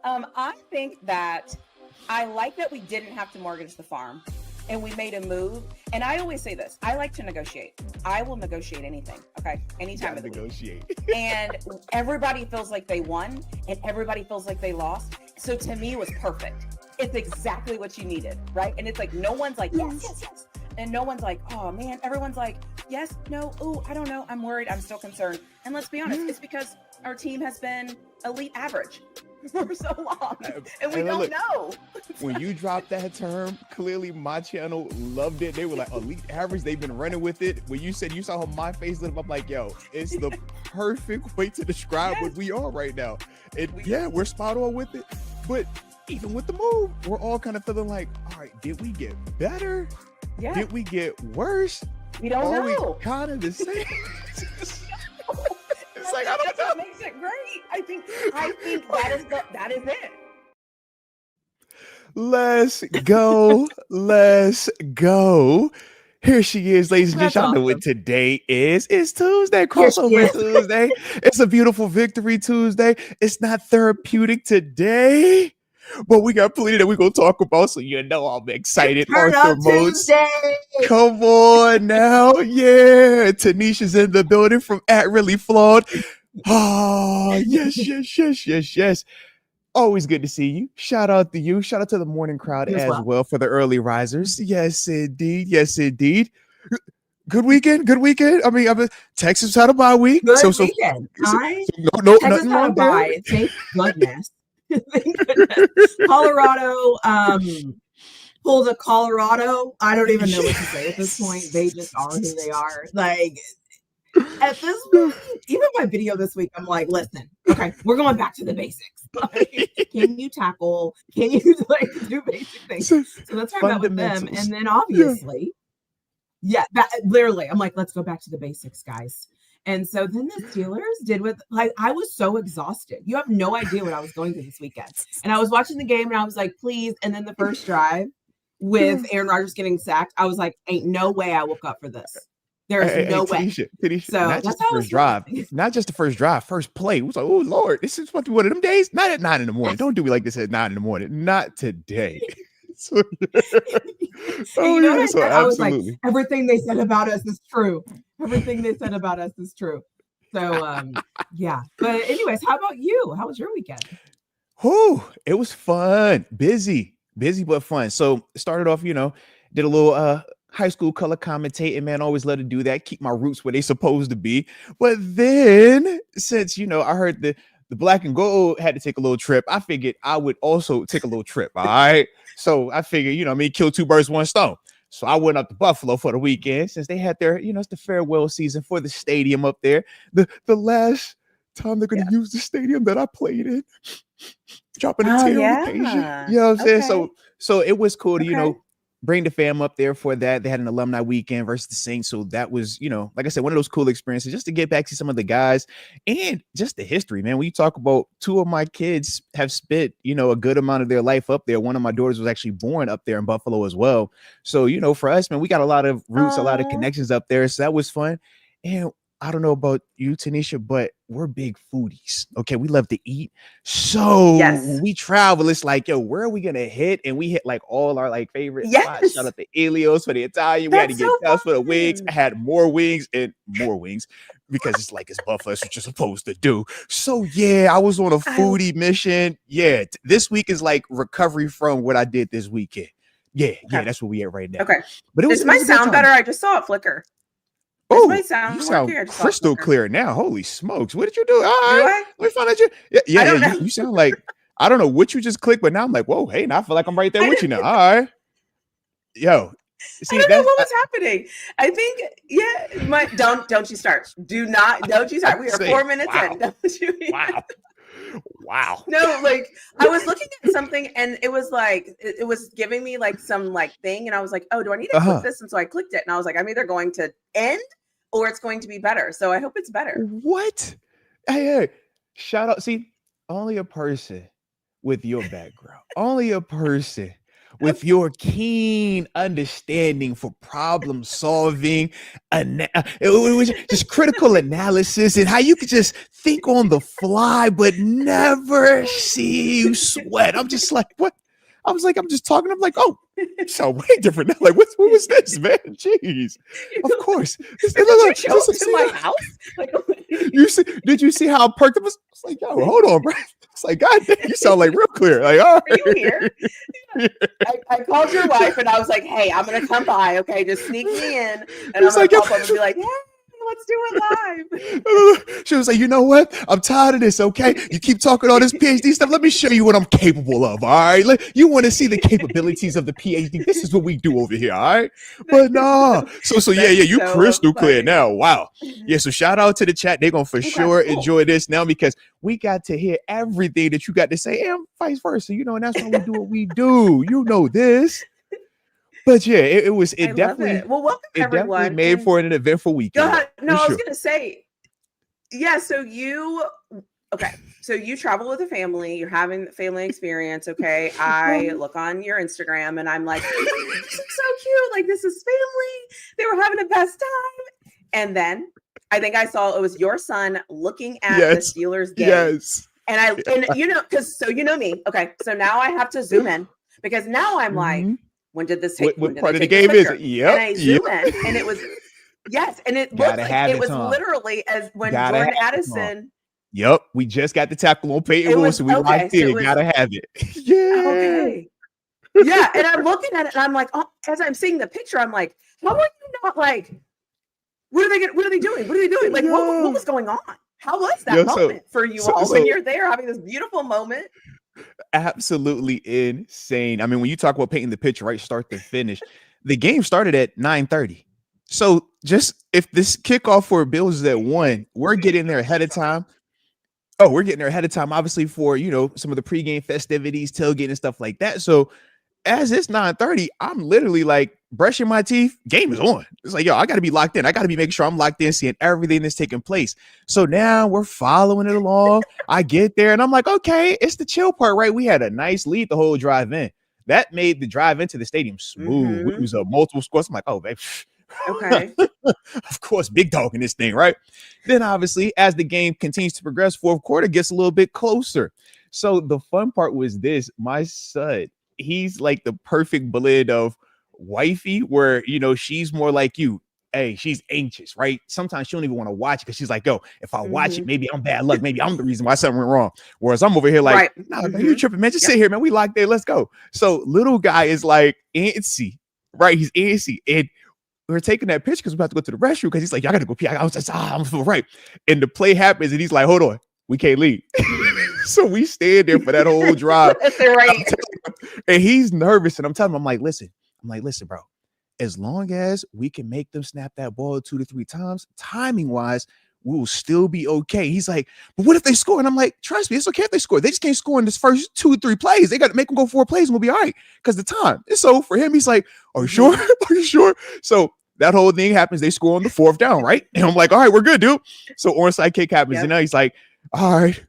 I think that I like that we didn't have to mortgage the farm and we made a move. And I always say this, I like to negotiate. I will negotiate anything. Okay. Anytime of the negotiate. week. And everybody feels like they won and everybody feels like they lost. So to me, it was perfect. It's exactly what you needed. Right. And it's like, no one's like, yes. And no one's like, oh man, everyone's like, yes, no, oh, I don't know. I'm worried. I'm still concerned. And let's be honest, it's because our team has been elite average for so long. And we don't know. When you dropped that term, clearly my channel loved it. They were like, elite average. They've been running with it. When you said you saw my face lit up, I'm like, yo, it's the perfect way to describe what we are right now. And we're spot on with it. But even with the move, we're all kind of feeling like, all right, did we get better? Yeah. Did we get worse? We don't know. We kind of the same. It's like, I don't know. What makes it great. I think that is it. Let's go. Let's go. Here she is, ladies and gentlemen. Y'all know what today is. It's Tuesday, crossover Tuesday. It's a beautiful victory Tuesday. It's not therapeutic today, but we got plenty that we're going to talk about, so you know I'm excited. Arthur Moats. Come on now. Yeah. TaNeisha's in the building from @ReallyFlawed. Oh, yes. Always good to see you. Shout out to you. Shout out to the morning crowd as well for the early risers. Yes, indeed. Good weekend. I mean, Texas had a bye week. Good weekend. Texas had a bye. Thank goodness. Colorado pulled a Colorado. I don't even know what to say at this point. They just are who they are. Like, at this point, even my video this week, I'm like, listen, okay, we're going back to the basics. Like, can you tackle? Can you do basic things? So that's where I met with them. And then obviously, literally, I'm like, let's go back to the basics, guys. And so then the Steelers did I was so exhausted. You have no idea what I was going through this weekend. And I was watching the game and I was like, please. And then the first drive with Aaron Rodgers getting sacked, I was like, ain't no way I woke up for this. There's no way. TaNeisha, so not just the first drive, first play. It was like, oh Lord, this is supposed to be one of them days. Not at 9 a.m. Don't do me like this at 9 a.m. Not today. So, I was like, everything they said about us is true. So But anyways, how about you? How was your weekend? It was fun. Busy but fun. So started off, did a little high school color commentating, man. Always love to do that. Keep my roots where they supposed to be. But then since, I heard the black and gold had to take a little trip, I figured I would also take a little trip. All right. So I figured, kill two birds, one stone. So I went up to Buffalo for the weekend since they had their, it's the farewell season for the stadium up there. The last time they're going to use the stadium that I played in. Dropping a tear on occasion. You know what I'm saying? So it was cool to, bring the fam up there for that. They had an alumni weekend versus the Saints. So that was, like I said, one of those cool experiences just to get back to some of the guys and just the history, man. When you talk about two of my kids have spent, a good amount of their life up there. One of my daughters was actually born up there in Buffalo as well. So, for us, man, we got a lot of roots, a lot of connections up there. So that was fun. And I don't know about you, TaNeisha, but we're big foodies. Okay. We love to eat. So when we travel, it's like, yo, where are we going to hit? And we hit like all our favorite spots. Shout out to Ilios for the Italian. We had to get us for the wings. I had more wings because it's like it's Buffalo. It's what you're supposed to do. So I was on a foodie mission. Yeah. This week is like recovery from what I did this weekend. Yeah. That's where we at right now. Okay. But it might sound better. I just saw it flicker. You sound crystal clear now. Holy smokes. What did you do? All right. Let me find out you. You sound like, I don't know what you just clicked, but now I'm like, whoa, hey, now I feel like I'm right there with you now. All right. Yo. See, I don't know what was happening. I think, don't you start. Don't you start. We are 4 minutes in. Wow. No, I was looking at something and it was it was giving me some thing. And I was like, oh, do I need to click this? And so I clicked it and I was like, I'm either going to end or it's going to be better. So I hope it's better. What? Hey, shout out. See, only a person with your background, only a person with your keen understanding for problem solving, it was just critical analysis and how you could just think on the fly, but never see you sweat. I'm just like, what? I was like, I'm just talking. I'm like, oh, you sound way different now. Like, what was this, man? Jeez. Of course. Did you show up to my house? Like, did you see how perked it was? It's like, yo, hold on, bro. It's like, God damn, you sound like real clear. Like, all right. Are you here? I called your wife and I was like, hey, I'm gonna come by, okay? Just sneak me in. And I'm gonna pop up and be like, hey, let's do it live. She was like, you know what? I'm tired of this, okay? You keep talking all this PhD stuff. Let me show you what I'm capable of, all right? You want to see the capabilities of the PhD. This is what we do over here, all right? But no. So yeah, you so crystal clear now. Wow. Yeah, so shout out to the chat. They're going to for sure enjoy this now because we got to hear everything that you got to say and vice versa, you know, and that's why we do what we do. You know this. But yeah, it definitely well, welcome everyone. Definitely made for an eventful weekend. No, I was gonna say, yeah. So you travel with a family. You're having the family experience. Okay, I look on your Instagram and I'm like, this is so cute. Like this is family. They were having the best time. And then I think I saw it was your son looking at the Steelers game. Yes. And you know, because you know me. Okay, so now I have to zoom in because now I'm like. When did this take? What part of the game is it? Yep. And I zoom in, and it was and it looked like it was literally as when Jordan Addison. Yep, we just got the tackle on Peyton Wilson. We locked in. Gotta have it. Yeah. Okay. Yeah, and I'm looking at it, and I'm like, oh, as I'm seeing the picture, I'm like, how are you not like? What are they doing? What are they doing? Like, what was going on? How was that moment for you all when you're there having this beautiful moment? Absolutely insane. I mean, when you talk about painting the picture, right, start to finish, the game started at 9:30. So just if this kickoff for Bills is at 1, we're getting there ahead of time. Oh, we're getting there ahead of time, obviously, for, you know, some of the pregame festivities, tailgate and stuff like that. So as it's 9:30, I'm literally like brushing my teeth. Game is on. It's like, yo, I got to be locked in. I got to be making sure I'm locked in, seeing everything that's taking place. So now we're following it along. I get there and I'm like, okay, it's the chill part, right? We had a nice lead the whole drive in. That made the drive into the stadium smooth. It was a multiple scores. I'm like, oh, babe. Okay. Of course, big dog in this thing, right? Then obviously, as the game continues to progress, fourth quarter gets a little bit closer. So the fun part was this: my son, he's like the perfect blend of wifey, where, you know, she's more like you. Hey, she's anxious, right? Sometimes she don't even want to watch it because she's like, yo, if I watch it, maybe I'm bad luck. Maybe I'm the reason why something went wrong. Whereas I'm over here like, no, you tripping, man. Just sit here, man. We locked in. Let's go. So little guy is like antsy, right? He's antsy. And we're taking that pitch because we have to go to the restroom because he's like, y'all got to go pee. I was like, I'm feeling right. And the play happens and he's like, hold on, we can't leave. So we stayed there for that whole drive. And he's nervous. And I'm telling him, I'm like, listen, bro, as long as we can make them snap that ball 2 to 3 times, timing wise, we will still be okay. He's like, but what if they score? And I'm like, trust me, it's okay if they score. They just can't score in this first 2 or 3 plays. They got to make them go 4 plays and we'll be all right. Because the time. And so for him, he's like, are you sure? Are you sure? So that whole thing happens. They score on the 4th down, right? And I'm like, all right, we're good, dude. So onside kick happens. And now he's like, all right,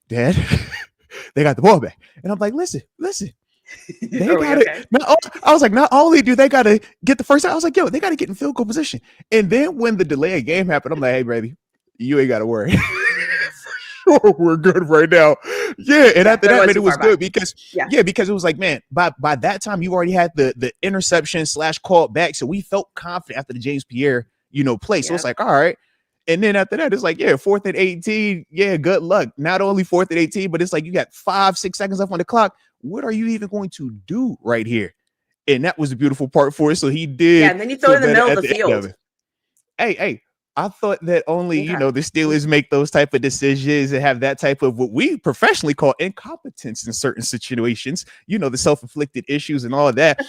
Dad, they got the ball back. And I'm like, listen. They got it. I was like, not only do they got to get the first time, I was like, yo, they got to get in field goal position. And then when the delay of game happened, I'm like, hey, baby, you ain't got to worry. For sure, we're good right now. Yeah, and after that, man, it was good because because it was like, man, by that time you already had the interception / call back, so we felt confident after the James Pierre, play. So it's like, all right. And then after that, it's like, 4th and 18. Yeah, good luck. Not only 4th and 18, but it's like you got 5-6 seconds left on the clock. What are you even going to do right here? And that was the beautiful part for us. So he did. Yeah, and then you throw it in the middle of the field. Hey, I thought that only, the Steelers make those type of decisions and have that type of what we professionally call incompetence in certain situations, the self-inflicted issues and all of that.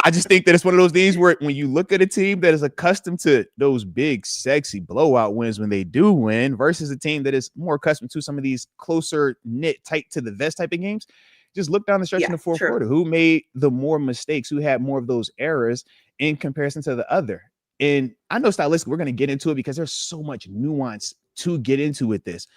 I just think that it's one of those things where when you look at a team that is accustomed to those big, sexy blowout wins when they do win versus a team that is more accustomed to some of these closer knit, tight to the vest type of games, just look down the stretch in the fourth quarter. Who made the more mistakes? Who had more of those errors in comparison to the other? And I know stylistically we're going to get into it because there's so much nuance to get into with this.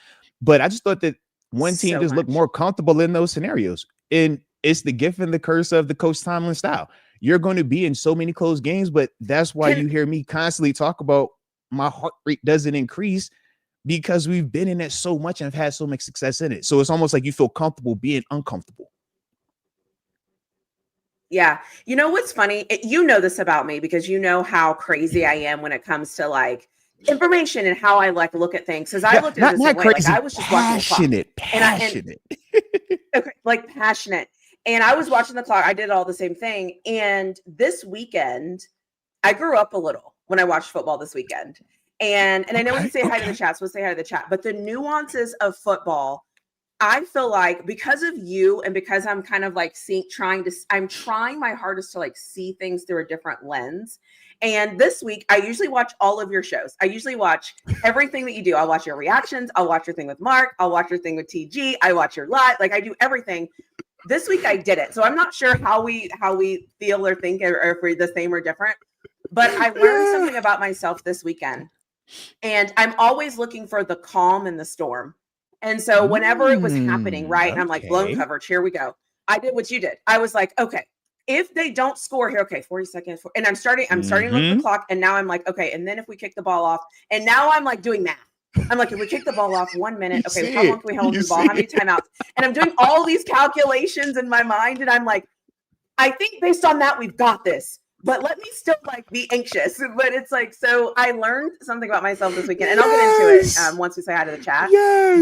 But I just thought that one team just looked more comfortable in those scenarios. And it's the gift and the curse of the Coach Tomlin style. You're going to be in so many close games, but that's why you hear me constantly talk about my heart rate doesn't increase, because we've been in it so much and have had so much success in it. So it's almost like you feel comfortable being uncomfortable. Yeah. You know what's funny? You know this about me because you know how crazy I am when it comes to like information and how I like look at things. Because I looked at it the same way. Like I was just watching the clock. Passionate. Okay, like passionate. And I was watching the clock. I did all the same thing. And this weekend, I grew up a little when I watched football this weekend. And I know we say hi to the chat, so we'll say hi to the chat. But the nuances of football, I feel like because of you and because I'm kind of like I'm trying my hardest to like see things through a different lens. And this week, I usually watch all of your shows. I usually watch everything that you do. I'll watch your reactions. I'll watch your thing with Mark. I'll watch your thing with TG. I watch your live. Like I do everything. This week I did it. So I'm not sure how we feel or think or if we're the same or different. But I learned something about myself this weekend. And I'm always looking for the calm in the storm. And so whenever it was happening, right, and I'm like, blown coverage, here we go. I did what you did. I was like, okay, if they don't score here, okay, 40 seconds. And I'm starting to look at the clock. And now I'm like, okay, and then if we kick the ball off, and now I'm like doing math. I'm like, if we kick the ball off 1 minute, okay, how long can we hold the ball? How many timeouts? And I'm doing all these calculations in my mind. And I'm like, I think based on that, we've got this. But let me still like be anxious. But it's like, so I learned something about myself this weekend, and I'll get into it once we say hi to the chat.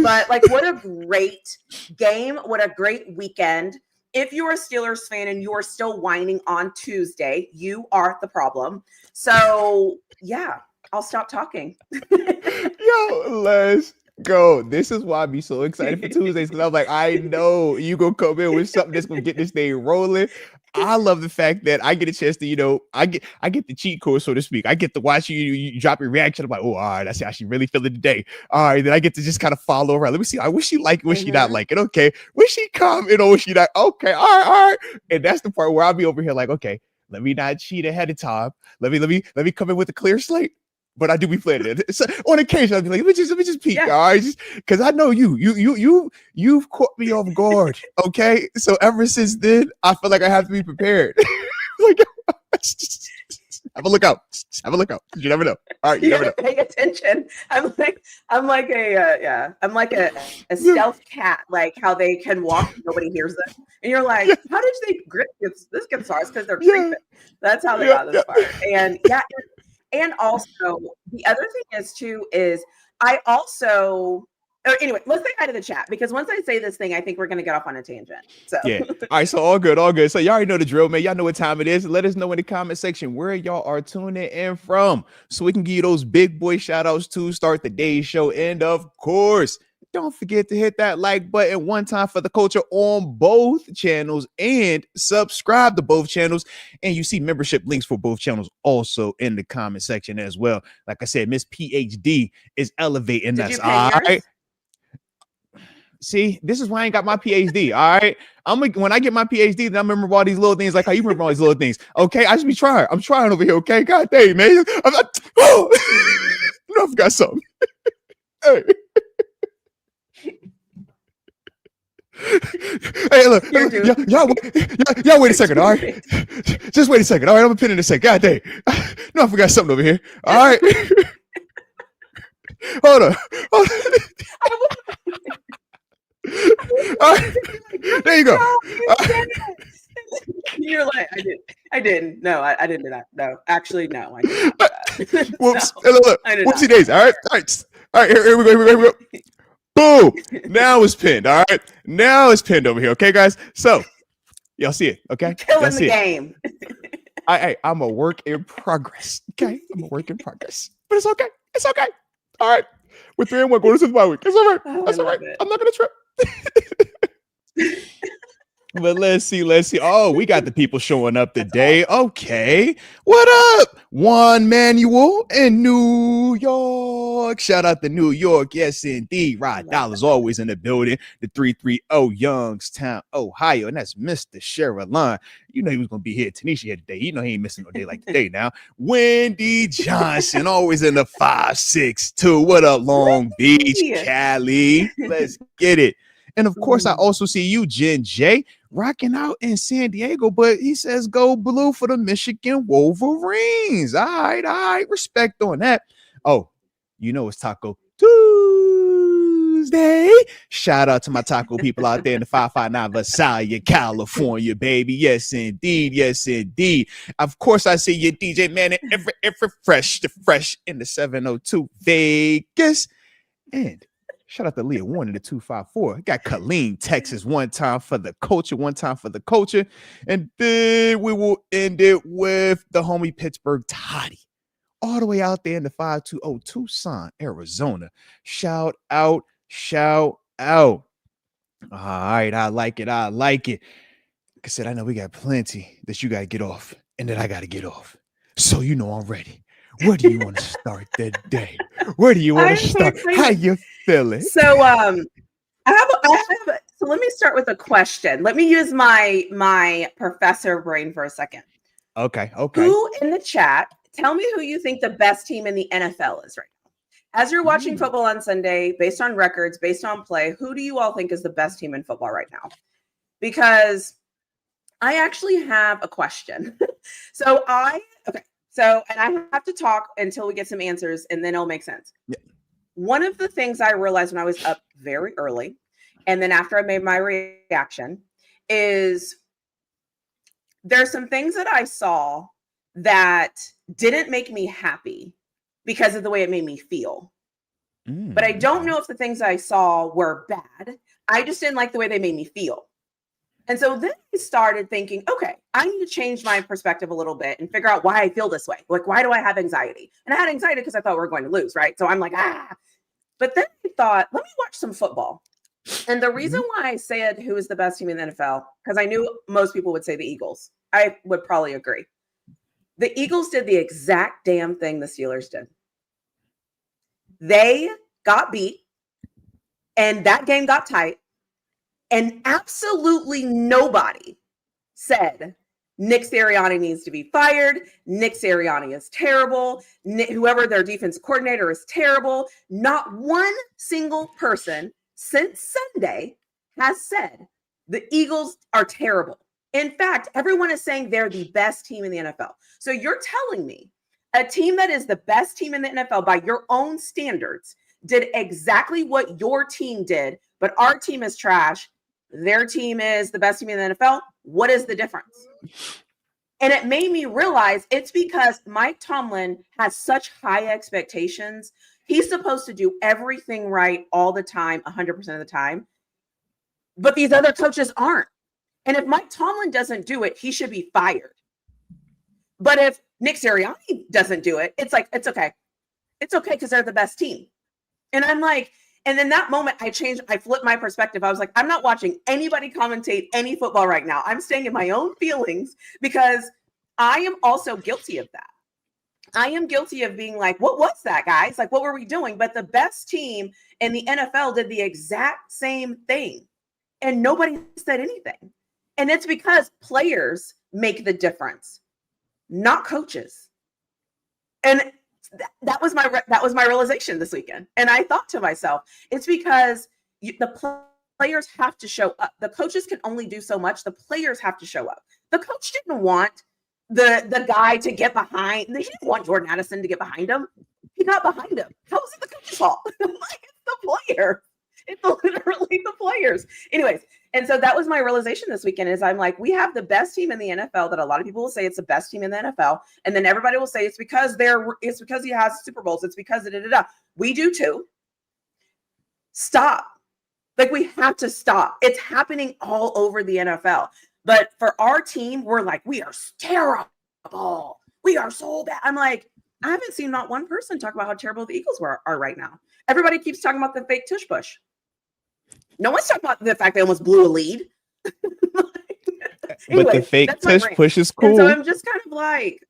But like, what a great game. What a great weekend. If you're a Steelers fan and you are still whining on Tuesday, you are the problem. So yeah, I'll stop talking. Yo, let's go. This is why I be so excited for Tuesdays, because I'm like, I know you gonna come in with something that's gonna get this thing rolling. I love the fact that I get a chance to, I get the cheat code, so to speak. I get to watch you drop your reaction. I'm like, oh, all right, that's how she really feeling today. All right, then I get to just kind of follow around. Let me see. I wish she like it, wish she not like it. Okay. Wish she comment or wish she not. Okay. All right. And that's the part where I'll be over here like, okay, let me not cheat ahead of time. Let me come in with a clear slate. But I do be playing it. So on occasion, I'll be like, let me just peek, all right? Because I know you've caught me off guard, okay? So ever since then, I feel like I have to be prepared. Like, have a look out. Have a look out. You never know. All right, you never know. Pay attention. I'm like a stealth cat, like how they can walk, nobody hears them. And you're like, how did they grip this guitar? It's because they're creeping. That's how they got this far. And and also the other thing is I also anyway, let's say hi to the chat, because once I say this thing, I think we're gonna get off on a tangent. So yeah. All right, so all good. So y'all already know the drill, man. Y'all know what time it is. Let us know in the comment section where y'all are tuning in from, so we can give you those big boy shout outs to start the day's show. And of course, don't forget to hit that like button one time for the culture on both channels, and subscribe to both channels. And you see membership links for both channels also in the comment section as well. Like I said, Miss PhD is elevating us. All right. See, this is why I ain't got my PhD. All right. When I get my PhD, then I remember all these little things like how you remember all these little things. Okay. I just be trying. I'm trying over here. Okay. God dang, man. I'm not, I forgot something. Hey. Hey, look, y'all wait a second, all right? Just wait a second, all right? I'm gonna pin in a second. God dang. No, I forgot something over here. All right. Hold on. All right. There you go. You're like, I didn't. No, I didn't do that. No, actually, no, I didn't do that. Whoops. No, look. Whoopsie days. All right. All right. Here we go. Boom. Now it's pinned. All right. Now it's pinned over here. Okay, guys. So y'all see it. Okay. Killing the game. I'm a work in progress. Okay. I'm a work in progress. But it's okay. It's okay. All right. We're 3-1 going into the bye week. It's all right. That's all right. I'm not gonna trip. But let's see. Oh, we got the people showing up today. Okay. What up? Juan Manuel in New York. Shout out to New York. Yes, indeed. Rod Dollar's always in the building. The 330 Youngstown, Ohio. And that's Mr. Sherilyn. You know he was going to be here. TaNeisha here today. You know he ain't missing no day like today now. Wendy Johnson, always in the 562. What up, Long Beach, Cali? Let's get it. And of course, I also see you, Jen J, rocking out in San Diego, but he says go blue for the Michigan Wolverines. All right, respect on that. Oh, you know it's Taco Tuesday. Shout out to my taco people out there in the 559 Visalia, California, baby. Yes, indeed. Yes, indeed. Of course, I see you, DJ Man, and every fresh in the 702 Vegas. And shout out to Leah Warren in the 254. Got Colleen, Texas, one time for the culture. And then we will end it with the homie Pittsburgh Toddy, all the way out there in the 520 Tucson, Arizona. Shout out. All right, I like it. Like I said, I know we got plenty that you got to get off and that I got to get off. So you know I'm ready. Where do you want to start the day? Where do you want to start? How you feeling? So I have so let me start with a question. Let me use my professor brain for a second. Okay. Who in the chat, tell me who you think the best team in the NFL is right now. As you're watching football on Sunday, based on records, based on play, who do you all think is the best team in football right now? Because I actually have a question. So I have to talk until we get some answers and then it'll make sense. Yeah. One of the things I realized when I was up very early, and then after I made my reaction, is there's some things that I saw that didn't make me happy because of the way it made me feel. But I don't know if the things I saw were bad. I just didn't like the way they made me feel. And so then I started thinking, okay, I need to change my perspective a little bit and figure out why I feel this way. Like, why do I have anxiety? And I had anxiety because I thought we were going to lose, right? So I'm like, But then I thought, let me watch some football. And the reason why I said who is the best team in the NFL, because I knew most people would say the Eagles. I would probably agree. The Eagles did the exact damn thing the Steelers did. They got beat, and that game got tight, and absolutely nobody said Nick Sirianni needs to be fired. Nick Sirianni is terrible. Whoever their defensive coordinator is terrible. Not one single person since Sunday has said the Eagles are terrible. In fact, everyone is saying they're the best team in the NFL. So you're telling me a team that is the best team in the NFL by your own standards did exactly what your team did, but our team is trash. Their team is the best team in the NFL. What is the difference? And it made me realize it's because Mike Tomlin has such high expectations. He's supposed to do everything right all the time, 100% of the time. But these other coaches aren't. And if Mike Tomlin doesn't do it, he should be fired. But if Nick Sirianni doesn't do it, it's like, it's okay. It's okay because they're the best team. And I'm like, and in that moment, I flipped my perspective. I was like, I'm not watching anybody commentate any football right now. I'm staying in my own feelings because I am also guilty of that. I am guilty of being like, what was that, guys? Like, what were we doing? But the best team in the NFL did the exact same thing. And nobody said anything. And it's because players make the difference, not coaches. And that was my realization this weekend. And I thought to myself, it's because the players have to show up. The coaches can only do so much. The players have to show up. The coach didn't want the guy to get behind. He didn't want Jordan Addison to get behind him. He got behind him. How is it the coach's fault? Like, it's the player. It's literally the players. Anyways, and so that was my realization this weekend is I'm like, we have the best team in the NFL that a lot of people will say it's the best team in the NFL. And then everybody will say it's because he has Super Bowls. It's because we do too. Stop. Like, we have to stop. It's happening all over the NFL. But for our team, we're like, we are terrible. We are so bad. I'm like, I haven't seen not one person talk about how terrible the Eagles are right now. Everybody keeps talking about the fake tush push. No one's talking about the fact they almost blew a lead. But the fake tush push is cool. And so I'm just kind of like,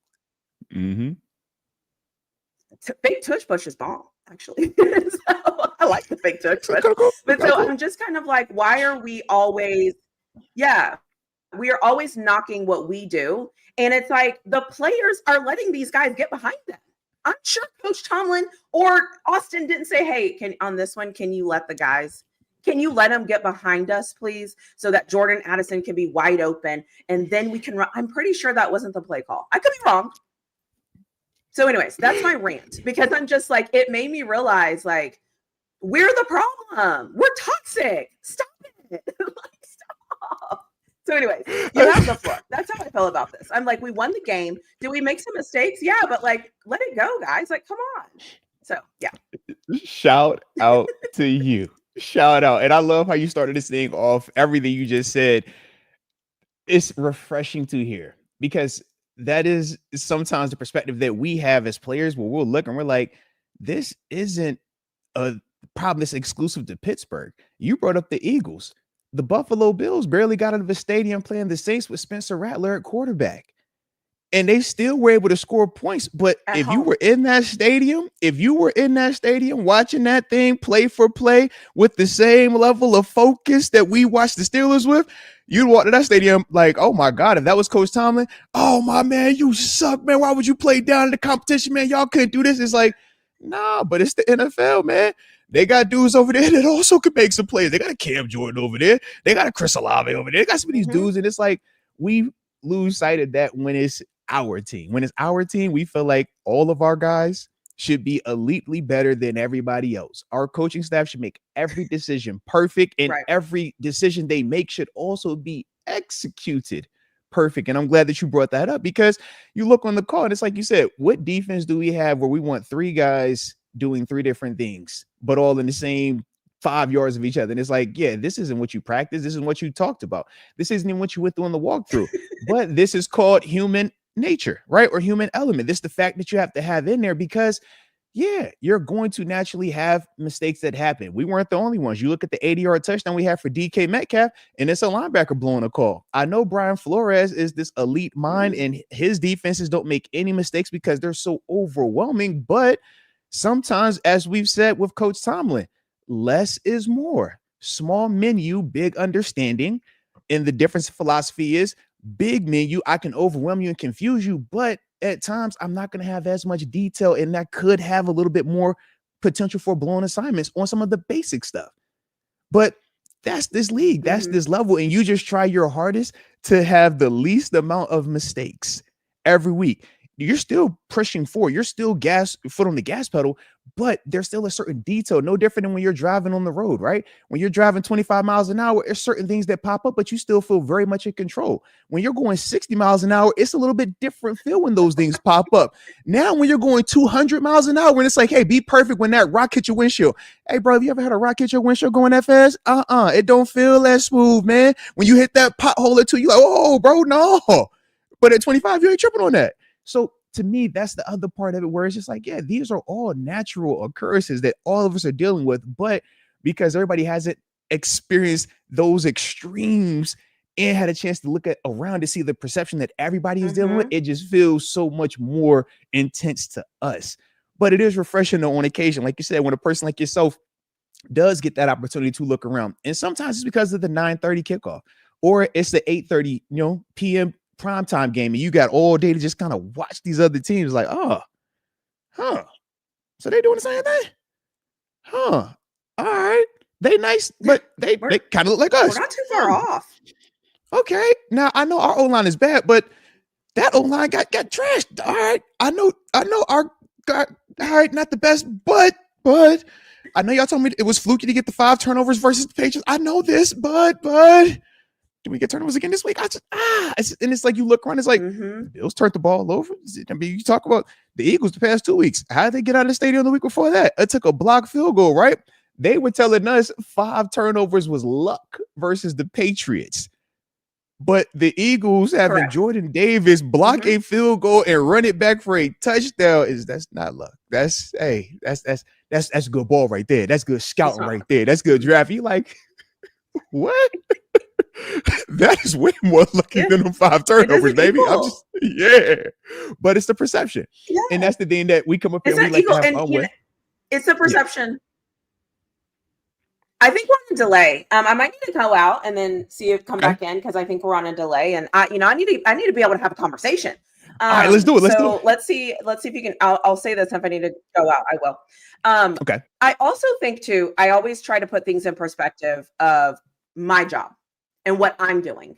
fake tush push is bomb, actually. So I like the fake tush push. But so I'm just kind of like, why are we always, we are always knocking what we do. And it's like the players are letting these guys get behind them. I'm sure Coach Tomlin or Austin didn't say, hey, on this one, can you let the guys Can you let him get behind us, please, so that Jordan Addison can be wide open, and then we can run? I'm pretty sure that wasn't the play call. I could be wrong. So anyways, that's my rant, because I'm just like, it made me realize, like, we're the problem. We're toxic. Stop it. Like, stop. So anyways, you have the floor. That's how I feel about this. I'm like, we won the game. Did we make some mistakes? Yeah, but like, let it go, guys. Like, come on. So yeah. Shout out to you. Shout out. And I love how you started this thing off. Everything you just said. It's refreshing to hear, because that is sometimes the perspective that we have as players, where we'll look and we're like, this isn't a problem that's exclusive to Pittsburgh. You brought up the Eagles. The Buffalo Bills barely got out of a stadium playing the Saints with Spencer Rattler at quarterback, and they still were able to score points. But At if you home. were in that stadium, watching that thing play for play with the same level of focus that we watched the Steelers with, you'd walk to that stadium like, oh my God, if that was Coach Tomlin, oh my man, you suck, man. Why would you play down in the competition, man? Y'all couldn't do this. It's like, nah, but it's the NFL, man. They got dudes over there that also can make some plays. They got a Cam Jordan over there. They got a Chris Olave over there. They got some of these dudes, and it's like we lose sight of that when it's our team. When it's our team, we feel like all of our guys should be elitely better than everybody else. Our coaching staff should make every decision perfect, and Right. every decision they make should also be executed perfect. And I'm glad that you brought that up, because you look on the call and it's like you said, what defense do we have where we want three guys doing three different things, but all in the same 5 yards of each other? And it's like, yeah, this isn't what you practice. This isn't what you talked about. This isn't even what you went through on the walkthrough. But this is called human nature, right? Or human element. This is the fact that you have to have in there, because yeah, you're going to naturally have mistakes that happen. We weren't the only ones. You look at the 80-yard touchdown we had for DK Metcalf, and it's a linebacker blowing a call. I know Brian Flores is this elite mind, and his defenses don't make any mistakes because they're so overwhelming. But sometimes, as we've said with Coach Tomlin, less is more. Small menu, big understanding. And the difference in philosophy is big menu, I can overwhelm you and confuse you, but at times I'm not going to have as much detail, and that could have a little bit more potential for blown assignments on some of the basic stuff. But that's this league, that's this level, and you just try your hardest to have the least amount of mistakes every week. You're still pushing forward. You're still foot on the gas pedal, but there's still a certain detail, no different than when you're driving on the road, right? When you're driving 25 miles an hour, there's certain things that pop up, but you still feel very much in control. When you're going 60 miles an hour, it's a little bit different feel when those things pop up. Now, when you're going 200 miles an hour, when it's like, hey, be perfect when that rock hit your windshield. Hey, bro, have you ever had a rock hit your windshield going that fast? It don't feel that smooth, man. When you hit that pothole or two, you're like, oh, bro, no. But at 25, you ain't tripping on that. So to me, that's the other part of it, where it's just like, yeah, these are all natural occurrences that all of us are dealing with. But because everybody hasn't experienced those extremes and had a chance to look at around to see the perception that everybody is dealing with, it just feels so much more intense to us. But it is refreshing though, on occasion, like you said, when a person like yourself does get that opportunity to look around. And sometimes it's because of the 9:30 kickoff, or it's the 8:30, p.m. primetime game, and you got all day to just kind of watch these other teams like, so they doing the same thing? All right. They nice, but they kind of look like us. We're not too far off. Okay. Now I know our O-line is bad, but that O-line got trashed. All right. I know our guy, all right, not the best, but I know y'all told me it was fluky to get the 5 turnovers versus the Patriots. I know this, but do we get turnovers again this week? It's like you look around, it's like the Bills turned the ball over. I mean, you talk about the Eagles the past 2 weeks. How did they get out of the stadium the week before that? It took a blocked field goal, right? They were telling us 5 turnovers was luck versus the Patriots. But the Eagles having Jordan Davis block a field goal and run it back for a touchdown that's not luck. That's good ball right there. That's good scouting right there. That's good draft. You like what? That is way more lucky than them 5 turnovers, baby. But it's the perception, and that's the thing that we come up here and we like to have fun with. It's the perception. I think we're on a delay. I might need to go out and then come back in, because I think we're on a delay, and I need to be able to have a conversation. All right, let's do it. Let's do it. Let's see if you can. I'll say this if I need to go out. I will. Okay. I also think too. I always try to put things in perspective of my job and what I'm doing,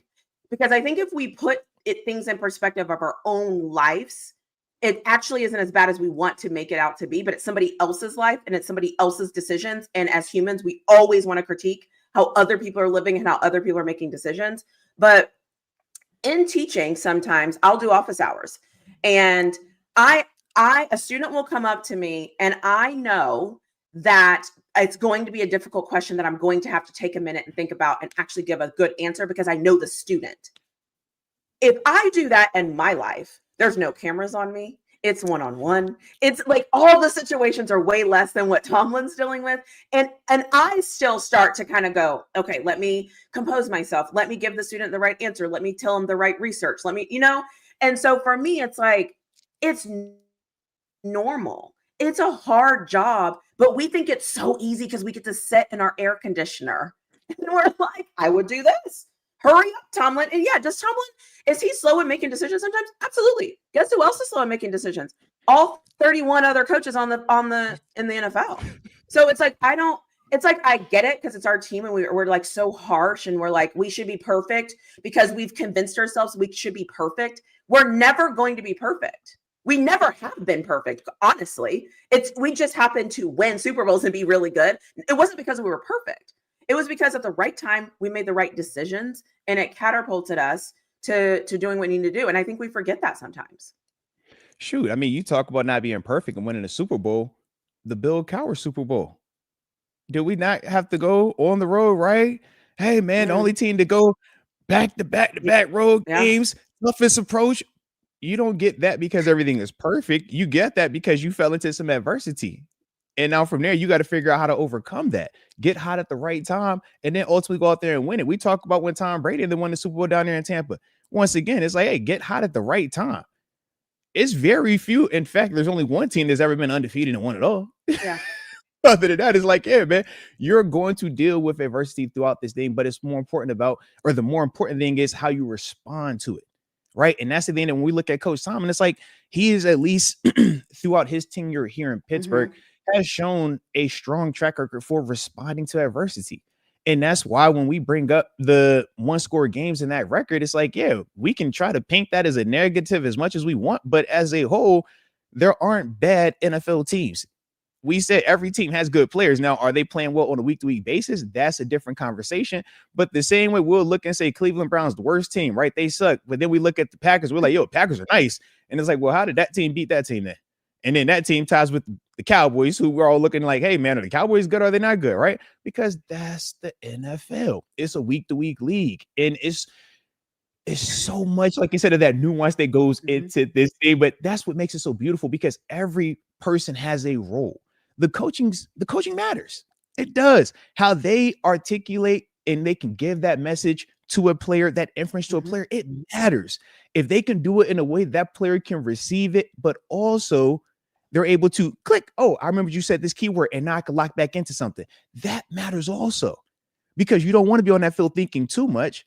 because I think if we put things in perspective of our own lives, it actually isn't as bad as we want to make it out to be. But it's somebody else's life and it's somebody else's decisions. And as humans, we always want to critique how other people are living and how other people are making decisions. But in teaching, sometimes I'll do office hours, and a student will come up to me, and I know that it's going to be a difficult question that I'm going to have to take a minute and think about and actually give a good answer, because I know the student. If I do that in my life, there's no cameras on me. It's one-on-one. It's like all the situations are way less than what Tomlin's dealing with. And I still start to kind of go, okay, let me compose myself. Let me give the student the right answer. Let me tell them the right research. Let me, and so for me, it's like, it's normal. It's a hard job, but we think it's so easy because we get to sit in our air conditioner. And we're like, I would do this. Hurry up, Tomlin. And yeah, does Tomlin, is he slow in making decisions sometimes? Absolutely. Guess who else is slow in making decisions? All 31 other coaches in the NFL. So it's like, I get it because it's our team and we're like so harsh and we're like, we should be perfect because we've convinced ourselves we should be perfect. We're never going to be perfect. We never have been perfect, honestly. We just happened to win Super Bowls and be really good. It wasn't because we were perfect. It was because at the right time, we made the right decisions and it catapulted us to doing what we need to do. And I think we forget that sometimes. Shoot, I mean, you talk about not being perfect and winning a Super Bowl, the Bill Cowher Super Bowl. Did we not have to go on the road, right? Hey, man, the only team to go back to back road games, toughest approach. You don't get that because everything is perfect. You get that because you fell into some adversity. And now from there, you got to figure out how to overcome that. Get hot at the right time, and then ultimately go out there and win it. We talk about when Tom Brady and then won the Super Bowl down there in Tampa. Once again, it's like, hey, get hot at the right time. It's very few. In fact, there's only one team that's ever been undefeated and won it all. Yeah. Other than that, it's like, yeah, man, you're going to deal with adversity throughout this thing, but it's more important the more important thing is how you respond to it. Right. And that's the thing that when we look at Coach Tomlin, it's like he is at least throughout his tenure here in Pittsburgh has shown a strong track record for responding to adversity. And that's why when we bring up the one-score games in that record, it's like, yeah, we can try to paint that as a negative as much as we want. But as a whole, there aren't bad NFL teams. We said every team has good players. Now, are they playing well on a week-to-week basis? That's a different conversation. But the same way we'll look and say Cleveland Browns, the worst team, right? They suck. But then we look at the Packers. We're like, yo, Packers are nice. And it's like, well, how did that team beat that team then? And then that team ties with the Cowboys, who we're all looking like, hey, man, are the Cowboys good or are they not good, right? Because that's the NFL. It's a week-to-week league. And it's so much, like you said, of that nuance that goes into this thing. But that's what makes it so beautiful because every person has a role. The coaching matters. It does. How they articulate and they can give that message to a player, that inference to a player, it matters. If they can do it in a way that player can receive it, but also they're able to click, oh, I remember you said this keyword and now I can lock back into something. That matters also because you don't want to be on that field thinking too much.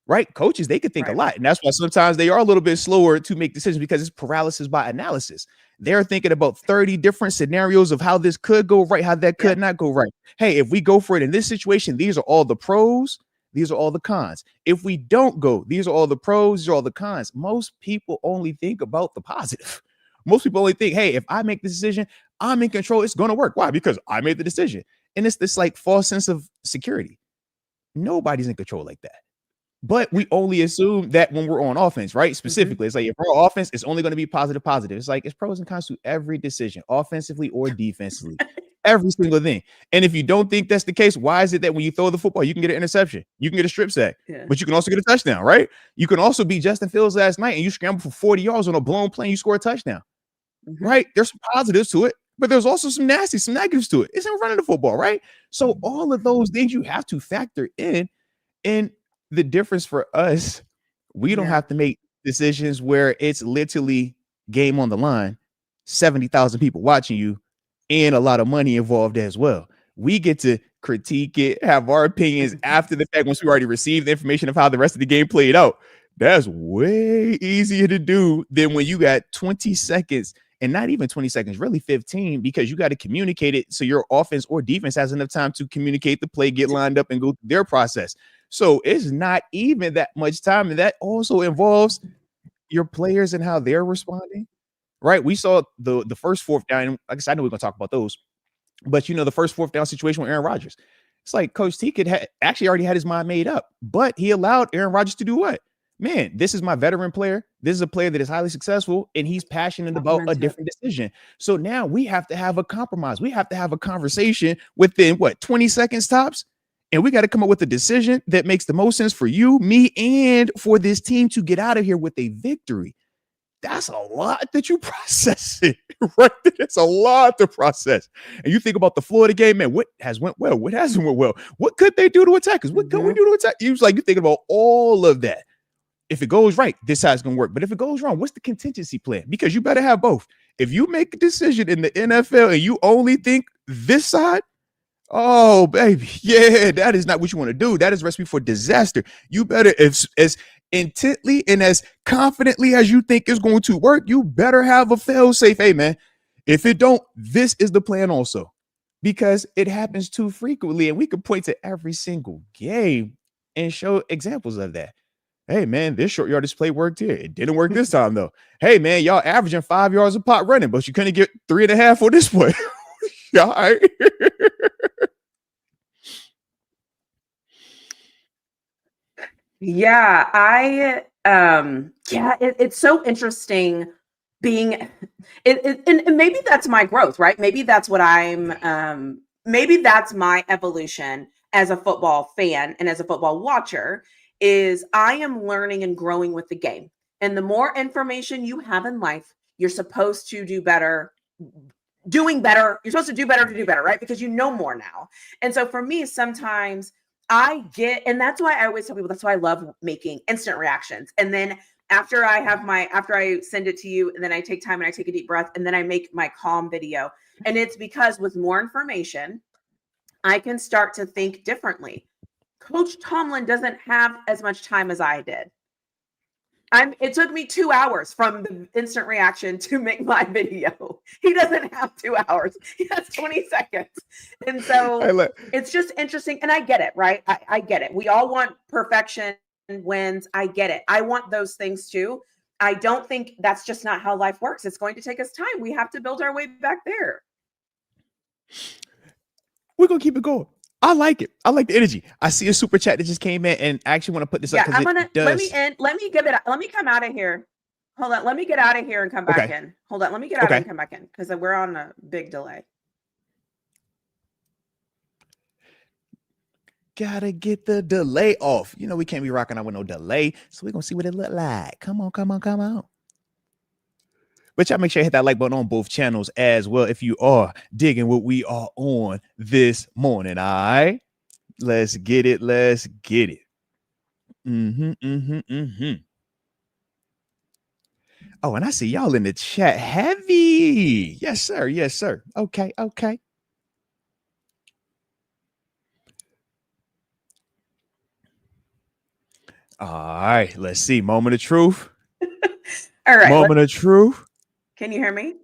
Right? Coaches, they could think a lot. And that's why sometimes they are a little bit slower to make decisions because it's paralysis by analysis. They're thinking about 30 different scenarios of how this could go right, how that could not go right. Hey, if we go for it in this situation, these are all the pros. These are all the cons. If we don't go, these are all the pros. These are all the cons. Most people only think about the positive. Most people only think, hey, if I make the decision, I'm in control. It's going to work. Why? Because I made the decision. And it's this like false sense of security. Nobody's in control like that. But we only assume that when we're on offense, right? Specifically, it's like if we're on offense, it's only going to be positive. It's like it's pros and cons to every decision, offensively or defensively, every single thing. And if you don't think that's the case, why is it that when you throw the football, you can get an interception, you can get a strip sack, but you can also get a touchdown, right? You can also be Justin Fields last night and you scramble for 40 yards on a blown play and you score a touchdown, right? There's some positives to it, but there's also some negatives to it. It's in running the football, right? So all of those things you have to factor in. And the difference for us, we don't have to make decisions where it's literally game on the line, 70,000 people watching you, and a lot of money involved as well. We get to critique it, have our opinions after the fact once we already received the information of how the rest of the game played out. That's way easier to do than when you got 20 seconds, and not even 20 seconds, really 15, because you got to communicate it so your offense or defense has enough time to communicate the play, get lined up, and go through their process. So it's not even that much time. And that also involves your players and how they're responding. Right. We saw the first fourth down. Like I said, I know we're gonna talk about those, but the first fourth down situation with Aaron Rodgers. It's like Coach T could actually already had his mind made up, but he allowed Aaron Rodgers to do what? Man, this is my veteran player. This is a player that is highly successful, and he's passionate about a different decision. So now we have to have a compromise. We have to have a conversation within 20 seconds tops. And we got to come up with a decision that makes the most sense for you, me, and for this team to get out of here with a victory. That's a lot that you process it, right? It's a lot to process. And you think about the Florida game, man, what has went well? What hasn't went well? What could they do to attack us? What can we do to attack? You think about all of that. If it goes right, this is how it's going to work. But if it goes wrong, what's the contingency plan? Because you better have both. If you make a decision in the NFL and you only think this side, oh, baby, yeah, that is not what you want to do. That is recipe for disaster. You better, as intently and as confidently as you think it's going to work, you better have a fail-safe. Hey, man, if it don't, this is the plan also. Because it happens too frequently, and we can point to every single game and show examples of that. Hey, man, this short yardage play worked here. It didn't work this time, though. Hey, man, y'all averaging 5 yards a pop running, but you couldn't get 3.5 on this play. All right. Yeah, it's so interesting being and maybe that's my growth, right? Maybe that's what maybe that's my evolution as a football fan and as a football watcher is I am learning and growing with the game. And the more information you have in life, you're supposed to do better. Doing better, you're supposed to do better, right? Because you know more now. And so for me, sometimes and that's why I always tell people, that's why I love making instant reactions. And then after I send it to you, and then I take time and I take a deep breath, and then I make my calm video. And it's because with more information, I can start to think differently. Coach Tomlin doesn't have as much time as I did. It took me 2 hours from the instant reaction to make my video. He doesn't have 2 hours. He has 20 seconds. And so it's just interesting. And I get it, right? I get it. We all want perfection and wins. I get it. I want those things too. I don't think that's just not how life works. It's going to take us time. We have to build our way back there. We're going to keep it going. I like it. I like the energy. I see a super chat that just came in, and I actually want to put this up. Let me come out of here. Hold on. Let me get out of here and come back in. Hold on. Let me get out and come back in because we're on a big delay. Gotta get the delay off. We can't be rocking out with no delay. So we're going to see what it look like. Come on. But y'all make sure you hit that like button on both channels as well if you are digging what we are on this morning. All right, let's get it. Oh, and I see y'all in the chat heavy. Yes, sir. Okay. All right, let's see. Moment of truth. All right. Moment of truth. Can you hear me?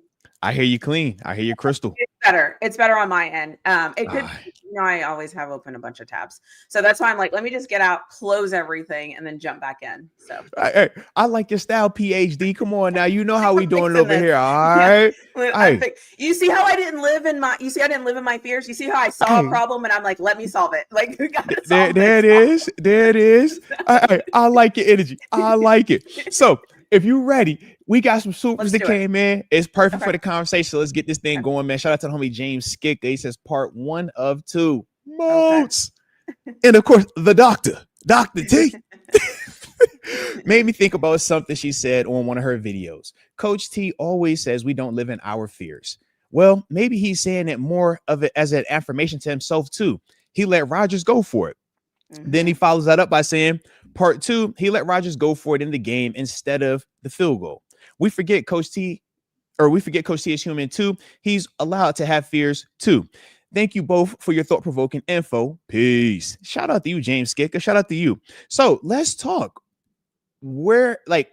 I hear you clean. I hear you crystal. It's better on my end. It could, I always have open a bunch of tabs. So that's why I'm like, let me just get out, close everything, and then jump back in. So I like your style, PhD. Come on now. You know how we doing it over here. All right. You see how I didn't live in my fears. You see how I saw a problem and I'm like, let me solve it. Like we got to solve There it is. I like your energy. I like it. So if you're ready, we got some supers that came in. It's perfect for the conversation. Let's get this thing going, man. Shout out to the homie James Skicka. He says part 1 of 2. Moats. And of course, the Dr. T. Made me think about something she said on one of her videos. Coach T always says we don't live in our fears. Well, maybe he's saying it more of it as an affirmation to himself too. He let Rodgers go for it. Then he follows that up by saying, part 2, he let Rodgers go for it in the game instead of the field goal. We forget Coach T is human too. He's allowed to have fears too. Thank you both for your thought-provoking info. Peace. Shout out to you, James Skicka. Shout out to you. So let's talk. where, like,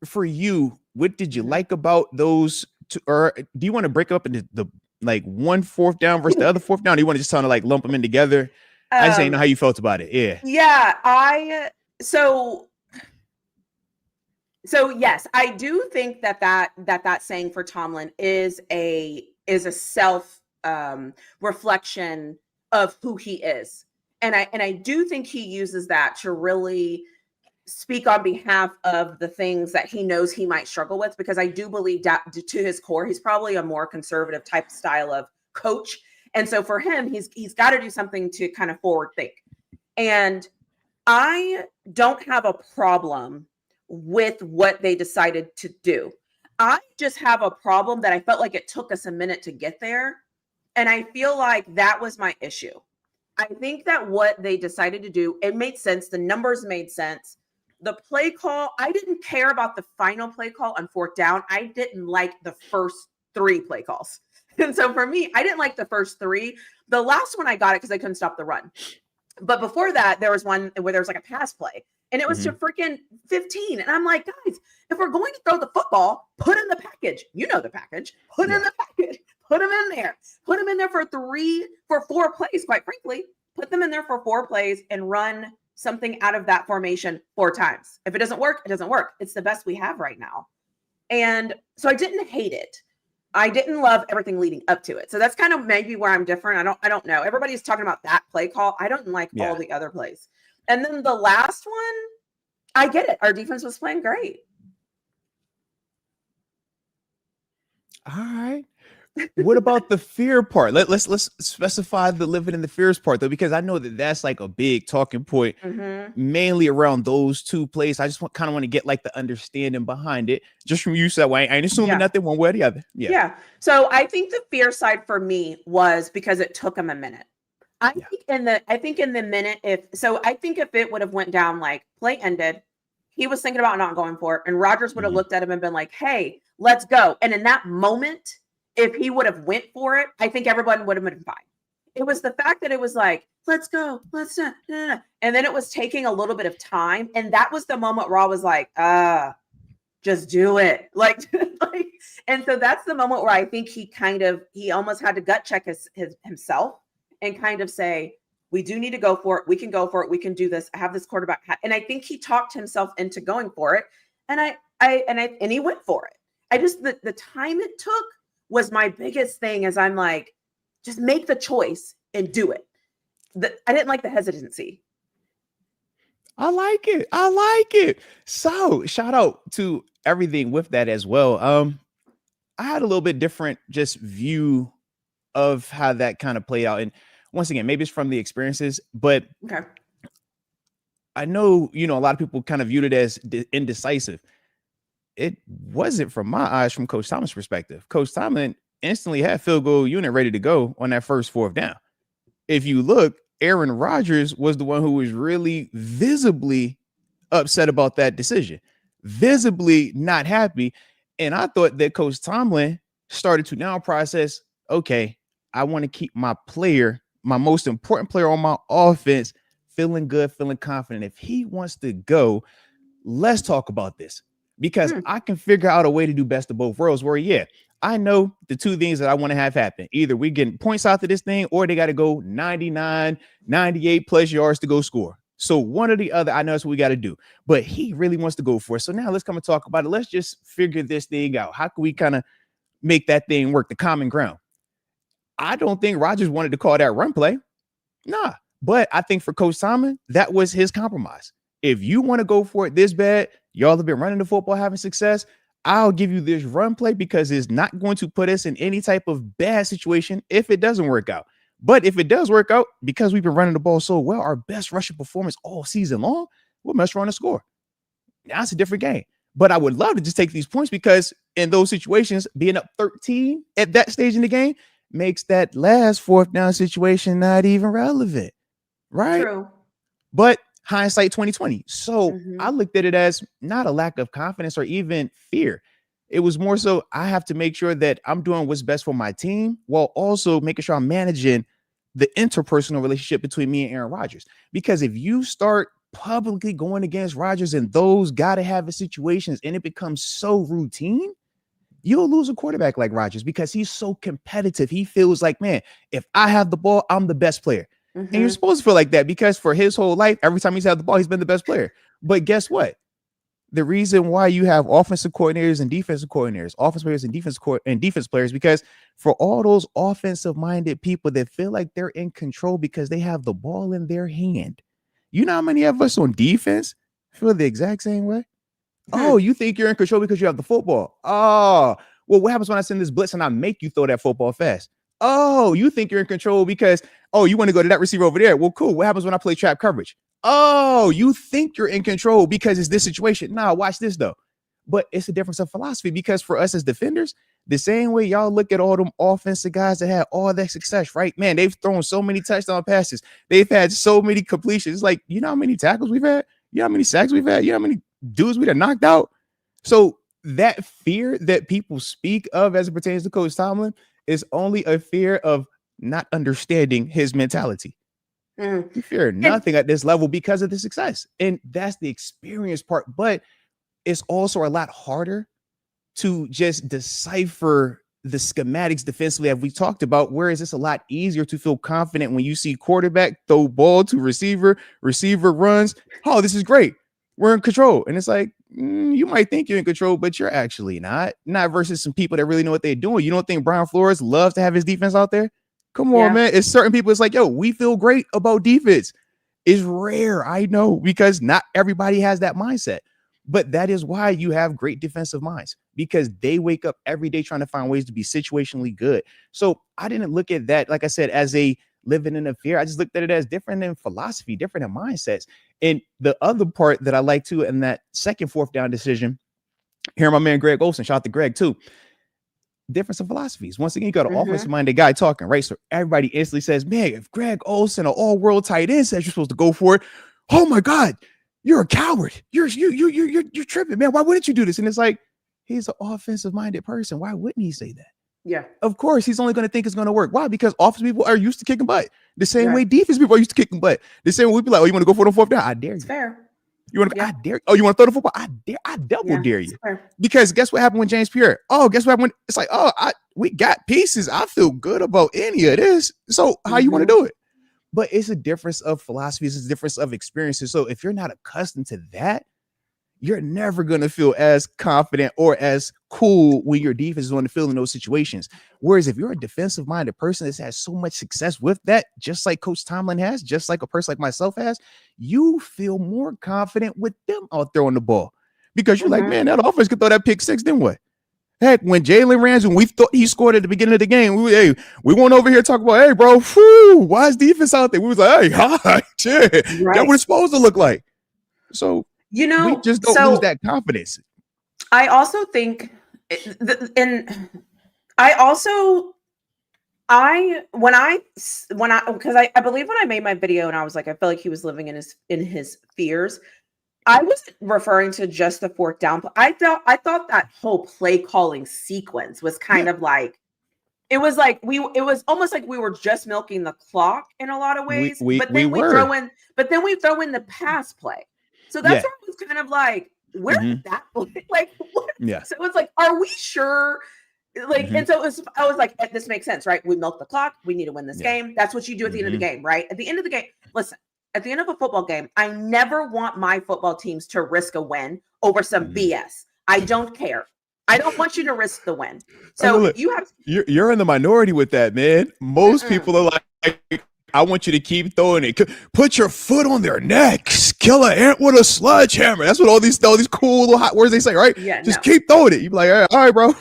for you, what did you like about those two, or do you want to break up into the like one fourth down versus the other fourth down? Or you want to just kind of like lump them in together? I just didn't know how you felt about it. Yeah. Yeah, so yes, I do think that saying for Tomlin is a self reflection of who he is. And I do think he uses that to really speak on behalf of the things that he knows he might struggle with, because I do believe that to his core, he's probably a more conservative type style of coach. And so for him, he's got to do something to kind of forward think. And I don't have a problem with what they decided to do. I just have a problem that I felt like it took us a minute to get there. And I feel like that was my issue. I think that what they decided to do, it made sense. The numbers made sense. The play call, I didn't care about the final play call on fourth down. I didn't like the first 3 play calls. And so for me, I didn't like the first 3. The last one I got it because I couldn't stop the run. But before that, there was one where there was like a pass play, and it was to freaking 15. And I'm like, guys, if we're going to throw the football, put in the package. You know the package. Put in the package. Put them in there. Put them in there for 4 plays, quite frankly. Put them in there for 4 plays and run something out of that formation 4 times. If it doesn't work, it doesn't work. It's the best we have right now. And so I didn't hate it. I didn't love everything leading up to it. So that's kind of maybe where I'm different. I don't know. Everybody's talking about that play call. I don't like all the other plays. And then the last one, I get it. Our defense was playing great. All right. What about the fear part? Let's specify the living in the fears part, though, because I know that that's like a big talking point, mainly around those 2 plays. I just kind of want to get like the understanding behind it, just from you. So that way I ain't assuming nothing one way or the other. Yeah. So I think the fear side for me was because it took him a minute. I think in the minute, I think if it would have went down, like play ended, he was thinking about not going for it, and Rodgers would have looked at him and been like, "Hey, let's go." And in that moment, if he would have went for it, I think everyone would have been fine. It was the fact that it was like, let's go, let's and then it was taking a little bit of time, and that was the moment where I was like, just do it, like, and so that's the moment where I think he almost had to gut check himself and kind of say, we do need to go for it. We can go for it. We can do this. I have this quarterback. And I think he talked himself into going for it, and he went for it. I just the time it took was my biggest thing, as I'm like, just make the choice and do it. I didn't like the hesitancy. I like it. So shout out to everything with that as well. I had a little bit different just view of how that kind of played out. And once again, maybe it's from the experiences, but I know, a lot of people kind of viewed it as indecisive. It wasn't, from my eyes, from Coach Tomlin's perspective. Coach Tomlin instantly had field goal unit ready to go on that first 4th down. If you look, Aaron Rodgers was the one who was really visibly upset about that decision, visibly not happy. And I thought that Coach Tomlin started to now process, okay, I want to keep my most important player on my offense, feeling good, feeling confident. If he wants to go, let's talk about this. Because I can figure out a way to do best of both worlds, where, I know the 2 things that I want to have happen. Either we getting points out of this thing, or they got to go 99, 98 plus yards to go score. So one or the other, I know that's what we got to do. But he really wants to go for it. So now let's come and talk about it. Let's just figure this thing out. How can we kind of make that thing work, the common ground? I don't think Rodgers wanted to call that run play. Nah. But I think for Coach Tomlin, that was his compromise. If you want to go for it this bad, y'all have been running the football, having success, I'll give you this run play, because it's not going to put us in any type of bad situation if it doesn't work out. But if it does work out, because we've been running the ball so well, our best rushing performance all season long, we'll mess around and score. Now it's a different game. But I would love to just take these points, because in those situations, being up 13 at that stage in the game makes that last 4th down situation not even relevant. Right? True. But hindsight 2020. So I looked at it as not a lack of confidence or even fear. It was more so, I have to make sure that I'm doing what's best for my team, while also making sure I'm managing the interpersonal relationship between me and Aaron Rodgers. Because if you start publicly going against Rodgers in those gotta have it situations, and it becomes so routine, you'll lose a quarterback like Rodgers because he's so competitive. He feels like, man, if I have the ball, I'm the best player. And you're supposed to feel like that because for his whole life, every time he's had the ball, he's been the best player. But guess what? The reason why you have offensive coordinators and defensive coordinators, offense players and defense players, because for all those offensive-minded people that feel like they're in control because they have the ball in their hand, you know how many of us on defense feel the exact same way? Oh, you think you're in control because you have the football. Oh, well, what happens when I send this blitz and I make you throw that football fast? Oh, you think you're in control because, oh, you want to go to that receiver over there. Well, cool. What happens when I play trap coverage? Oh, you think you're in control because it's this situation. Nah, watch this though. But it's a difference of philosophy because for us as defenders, the same way y'all look at all them offensive guys that had all that success, right? Man, they've thrown so many touchdown passes. They've had so many completions. Like, you know how many tackles we've had? You know how many sacks we've had? You know how many dudes we done knocked out? So that fear that people speak of as it pertains to Coach Tomlin is only a fear of not understanding his mentality. You fear nothing at this level because of the success. And that's the experience part. But it's also a lot harder to just decipher the schematics defensively, as we talked about, whereas it's a lot easier to feel confident when you see quarterback throw ball to receiver runs. Oh, this is great. We're in control. And it's like, you might think you're in control, but you're actually not versus some people that really know what they're doing. You don't think Brian Flores loves to have his defense out there? Come on, man. It's certain people. It's like, yo, we feel great about defense. It's rare. I know, because not everybody has that mindset. But that is why you have great defensive minds, because they wake up every day trying to find ways to be situationally good. So I didn't look at that, like I said, as a living in a fear. I just looked at it as different in philosophy, different in mindsets. And the other part that I like to, in that second fourth down decision, hearing my man Greg Olsen, shout out to Greg too, difference of philosophies. Once again, you got an offensive-minded guy talking, right? So everybody instantly says, man, if Greg Olsen, an all-world tight end, says you're supposed to go for it, oh my God, you're a coward. You're tripping, man. Why wouldn't you do this? And it's like, he's an offensive-minded person. Why wouldn't he say that? Yeah. Of course, he's only going to think it's going to work. Why? Because offensive people are used to kicking butt. The same way defense people are used to kicking butt. The same way we be like, oh, you want to go for the fourth down? I dare you. It's fair. You want to? I dare. Oh, you want to throw the football? I dare. I double dare you. Because guess what happened with James Pierre? Oh, guess what happened when it's like, oh, we got pieces. I feel good about any of this. So how you want to do it? But it's a difference of philosophies. It's a difference of experiences. So if you're not accustomed to that, you're never going to feel as confident or as cool when your defense is on the field in those situations. Whereas if you're a defensive-minded person that's had so much success with that, just like Coach Tomlin has, just like a person like myself has, you feel more confident with them out there on the ball. Because you're like, man, that offense could throw that pick six, then what? Heck, when Jalen Ramsey, we thought he scored at the beginning of the game, we went over here talking about, hey, bro, why is defense out there? We was like, hey, hi, shit. Right. That's what it's supposed to look like. So, we just don't lose that confidence. I also think, because I believe when I made my video and I was like, I felt like he was living in his fears, I wasn't referring to just the fourth down. I thought that whole play calling sequence was kind of like, it was almost like we were just milking the clock in a lot of ways. But then we throw in the pass play. So that's where I was kind of like, where did that like what? Yeah. So it was like, are we sure? Like, and so I was like, this makes sense, right? We milk the clock, we need to win this game. That's what you do at the end of the game, right? At the end of the game, listen, at the end of a football game, I never want my football teams to risk a win over some BS. I don't care. I don't want you to risk the win. So you're in the minority with that, man. Most people are like, I want you to keep throwing it. Put your foot on their necks. Kill an ant with a sledgehammer. That's what all these cool little hot words they say, right? Yeah. Just keep throwing it. You be like, all right, bro.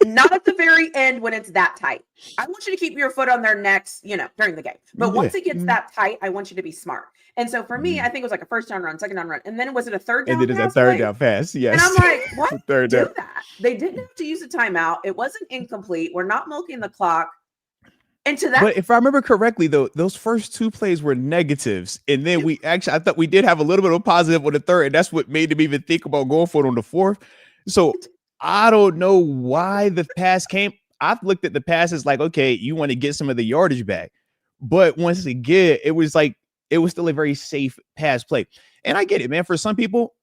Not at the very end when it's that tight. I want you to keep your foot on their necks, during the game. But once it gets that tight, I want you to be smart. And so for me, I think it was like a first down run, second down run, and then was it a third down? And then it's a third down pass. Yes. And I'm like, what? Do that? They didn't have to use a timeout. It wasn't incomplete. We're not milking the clock. And to that, but if I remember correctly, though, those first two plays were negatives, and then I thought we did have a little bit of a positive on the third, and that's what made them even think about going for it on the fourth. So I don't know why the pass came. I've looked at the passes like, okay, you want to get some of the yardage back, but once again, it was like it was still a very safe pass play. And I get it, man. For some people,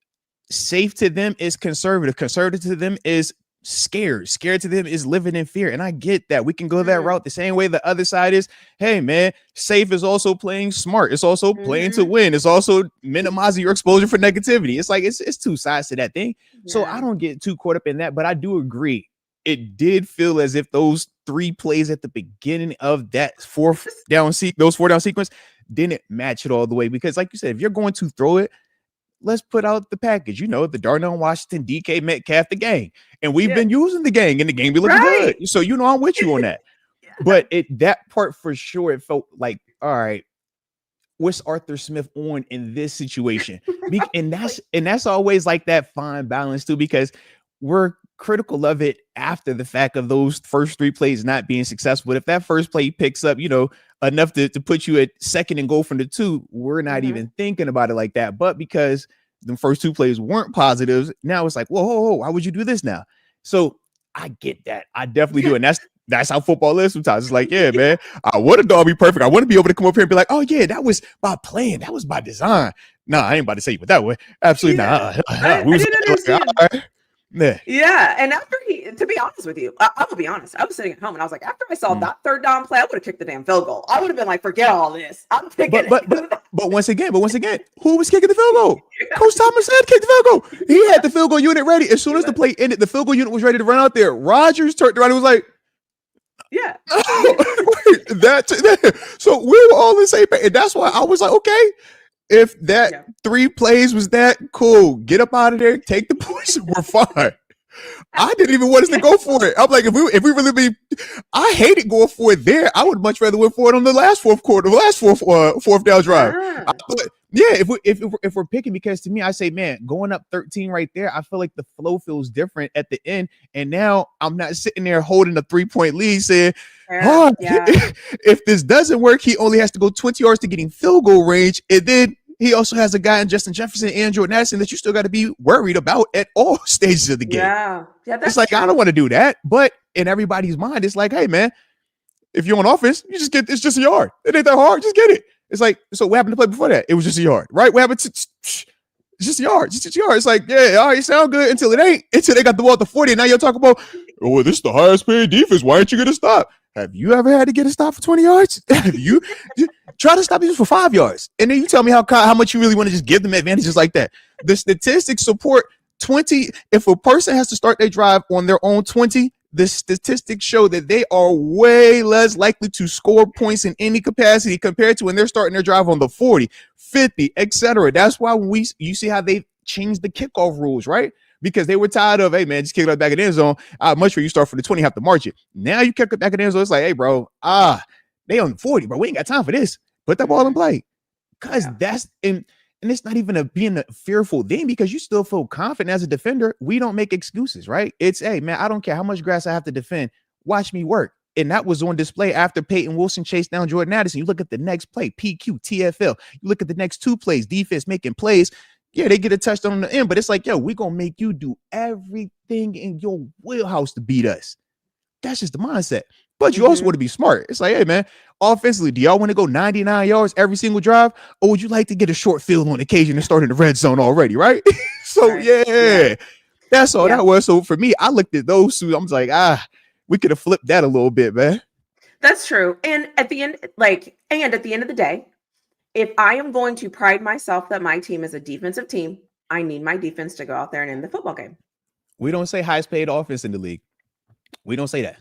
safe to them is conservative. Conservative to them is scared. Scared to them is living in fear. And I get that. We can go that route the same way the other side is. Hey, man, safe is also playing smart. It's also playing to win. It's also minimizing your exposure for negativity. It's like it's two sides to that thing. Yeah. So I don't get too caught up in that, but I do agree. It did feel as if those 3 plays at the beginning of that those 4 down sequence didn't match it all the way. Because like you said, if you're going to throw it, let's put out the package. You know, the Darnell Washington, DK Metcalf, the gang. And we've been using the gang, and the gang be looking good. So, you know, I'm with you on that. But that part for sure, it felt like, all right, what's Arthur Smith on in this situation? And that's always like that fine balance too, because we're critical of it after the fact of those first 3 plays not being successful. But if that first play picks up, you know, enough to put you at second and go from the 2, we're not even thinking about it like that. But because the first 2 plays weren't positives, now it's like, whoa, why would you do this now? So I get that. I definitely do. And that's how football is sometimes. It's like, yeah, man, I want it all be perfect. I want to be able to come up here and be like, oh yeah, that was by plan. That was by design. No, I ain't about to say it that way. Absolutely not. I didn't understand. Yeah. And after to be honest with you, I will be honest. I was sitting at home and I was like, after I saw that 3rd down play, I would have kicked the damn field goal. I would have been like, forget all this. I'm picking but once again, who was kicking the field goal? Coach Thomas said kick the field goal. He had the field goal unit ready. As soon as the play ended, the field goal unit was ready to run out there. Rodgers turned around and was like, yeah. So we were all in the same page. And that's why I was like, okay, if that 3 plays was that, cool. Get up out of there, take the points, we're fine. I didn't even want us to go for it. I'm like, if we really be, I hated going for it there. I would much rather went for it on the last fourth down drive. If we're picking, because to me, I say, man, going up 13 right there, I feel like the flow feels different at the end. And now I'm not sitting there holding a 3-point lead saying, if this doesn't work, he only has to go 20 yards to getting field goal range. And then he also has a guy in Justin Jefferson and Jordan Addison that you still got to be worried about at all stages of the game. Yeah, it's like, I don't want to do that. But in everybody's mind, it's like, hey, man, if you're on offense, it's just a yard. It ain't that hard. Just get it. It's like, so what happened to play before that? It was just a yard, right? What happened to it's just a yard. It's like, yeah, all right, sound good until it ain't. Until they got the ball at the 40, and now you're talking about, oh, this is the highest paid defense. Why aren't you going to stop? Have you ever had to get a stop for 20 yards? Have you try to stop you for 5 yards? And then you tell me how much you really want to just give them advantages like that. The statistics support 20. If a person has to start their drive on their own 20, the statistics show that they are way less likely to score points in any capacity compared to when they're starting their drive on the 40, 50, etc. That's why when you see how they changed the kickoff rules, right? Because they were tired of, hey, man, just kick it back in the end zone. I'd much rather you start for the 20, have to march it. Now you kick it back in the end zone. It's like, hey, bro, they on 40, bro. We ain't got time for this. Put that ball in play. Because that's, and it's not even being a fearful thing, because you still feel confident as a defender. We don't make excuses, right? It's, hey, man, I don't care how much grass I have to defend. Watch me work. And that was on display after Peyton Wilson chased down Jordan Addison. You look at the next play, PQ, TFL. You look at the next 2 plays, defense making plays. Yeah, they get a touchdown on the end, but it's like, yo, we're going to make you do everything in your wheelhouse to beat us. That's just the mindset. But you also want to be smart. It's like, hey, man, offensively, do y'all want to go 99 yards every single drive? Or would you like to get a short field on occasion and start in the red zone already, right? So, that's all that was. So, for me, I looked at those two. I'm like, we could have flipped that a little bit, man. That's true. And at the end of the day, if I am going to pride myself that my team is a defensive team, I need my defense to go out there and end the football game. We don't say highest paid offense in the league. We don't say that.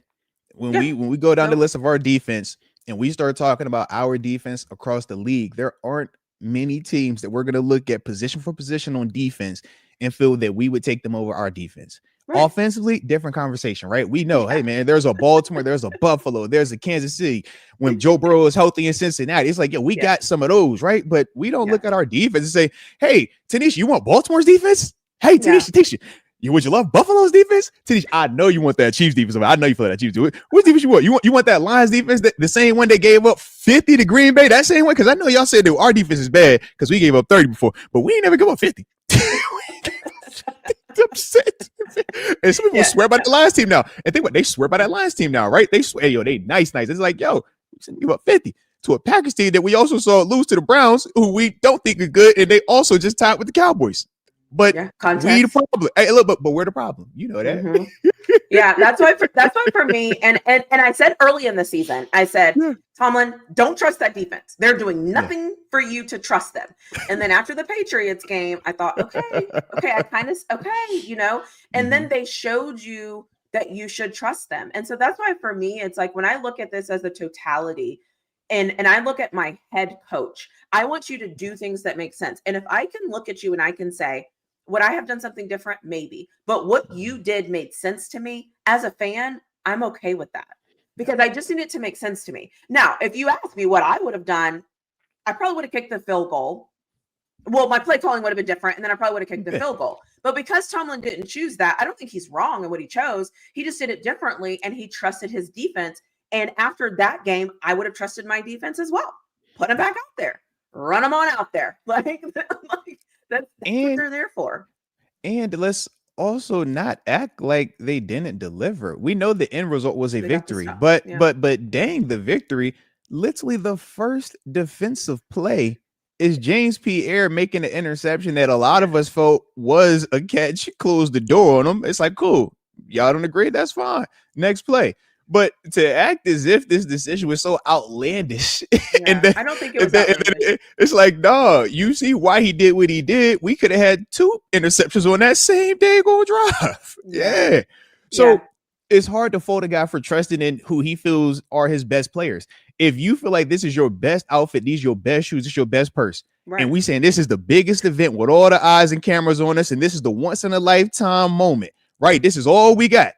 When we go down the list of our defense and we start talking about our defense across the league, there aren't many teams that we're going to look at position for position on defense and feel that we would take them over our defense. Right. Offensively, different conversation, right? We know, hey, man, there's a Baltimore, there's a Buffalo, there's a Kansas City. When Joe Burrow is healthy in Cincinnati, it's like, we got some of those, right? But we don't look at our defense and say, hey, TaNeisha, you want Baltimore's defense? Hey, TaNeisha, would you love Buffalo's defense? TaNeisha, I know you want that Chiefs defense. I know you feel that Chiefs defense. What defense you want? You want that Lions defense, the same one they gave up 50 to Green Bay? That same one? Because I know y'all said that our defense is bad because we gave up 30 before, but we ain't never give up 50. Upset. And some people swear by the Lions team now. And think what they swear by that Lions team now, right? They swear, they nice. It's like, we give up 50. to a Packers team that we also saw lose to the Browns, who we don't think are good, and they also just tied with the Cowboys. But we the problem. Hey, look, but we're the problem. You know that. Mm-hmm. Yeah, that's why for me, and I said early in the season, I said, Tomlin, don't trust that defense. They're doing nothing for you to trust them. And then after the Patriots game, I thought, okay, I kind of you know, and then they showed you that you should trust them. And so that's why for me, it's like when I look at this as a totality, and I look at my head coach, I want you to do things that make sense. And if I can look at you and I can say, would I have done something different? Maybe. But what you did made sense to me. As a fan, I'm okay with that because I just need it to make sense to me. Now, if you ask me what I would have done, I probably would have kicked the field goal. Well, my play calling would have been different, and then I probably would have kicked the field goal. But because Tomlin didn't choose that, I don't think he's wrong in what he chose. He just did it differently, and he trusted his defense. And after that game, I would have trusted my defense as well. Put them back out there. Run them on out there. That's what they're there for. And let's also not act like they didn't deliver. We know the end result was a victory, but dang, the victory, literally the first defensive play is James Pierre making an interception that a lot of us felt was a catch, closed the door on him. It's like, cool. Y'all don't agree? That's fine. Next play. But to act as if this decision was so outlandish, and then, I don't think it was outlandish. It's like, dog, you see why he did what he did. We could have had 2 interceptions on that same day go drive. Yeah. So it's hard to fault a guy for trusting in who he feels are his best players. If you feel like this is your best outfit, these are your best shoes, this is your best purse, and we saying this is the biggest event with all the eyes and cameras on us, and this is the once in a lifetime moment, right? This is all we got.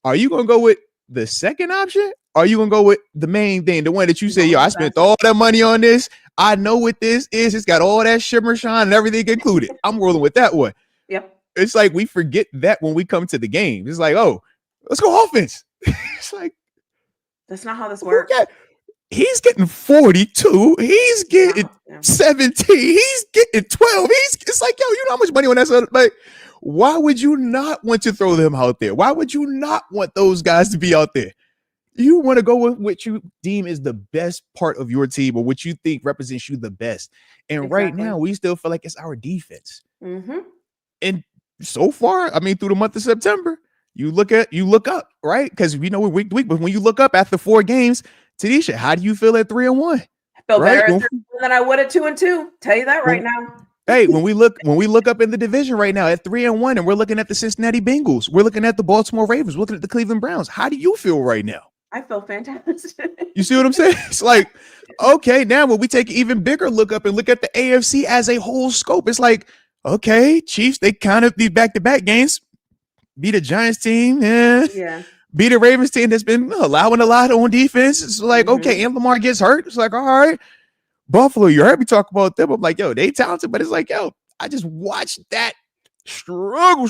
Are you going to go with the second option? Or are you gonna go with the main thing, the one that you say, yo, I spent all that money on this, I know what this is, it's got all that shimmer shine and everything included, I'm rolling with that one? Yep. It's like we forget that when we come to the game. It's like, oh, let's go offense. It's like, that's not how this works. He's getting 42, he's getting 17, he's getting 12, it's like, yo, you know how much money on that? Like, why would you not want to throw them out there? Why would you not want those guys to be out there? You want to go with what you deem is the best part of your team or what you think represents you the best. And right now, we still feel like it's our defense. And so far, I mean, through the month of September, you look up, right? Because we know we're week to week, but when you look up after 4 games, TaNeisha, how do you feel at 3-1? I feel better than I would at 2-2. Tell you that right now. Hey, when we look up in the division right now at 3-1, and we're looking at the Cincinnati Bengals, we're looking at the Baltimore Ravens, we're looking at the Cleveland Browns. How do you feel right now? I feel fantastic. You see what I'm saying? It's like, okay, now when we take an even bigger look up and look at the AFC as a whole scope, it's like, okay, Chiefs, they kind of these back-to-back games, beat a Giants team, beat a Ravens team that's been allowing a lot on defense. It's like, okay, and Lamar gets hurt. It's like, all right. Buffalo, you heard me talk about them. I'm like, yo, they talented, but it's like, yo, I just watched that struggle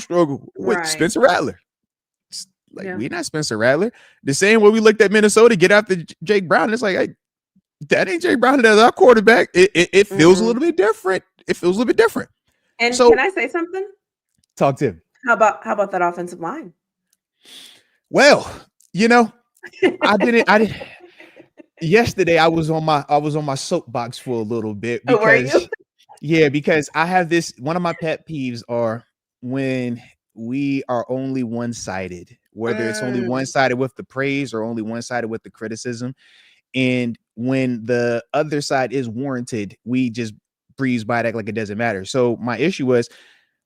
with Spencer Rattler. It's like, we're not Spencer Rattler. The same way we looked at Minnesota get after Jake Brown. It's like, hey, that ain't Jake Brown as our quarterback. It feels a little bit different. It feels a little bit different. And so, can I say something? Talk to him. How about that offensive line? Well, you know, I didn't. Yesterday, I was on my soapbox for a little bit because I have this. One of my pet peeves are when we are only one-sided, whether it's only one-sided with the praise or only one-sided with the criticism, and when the other side is warranted, we just breeze by that like it doesn't matter. So my issue was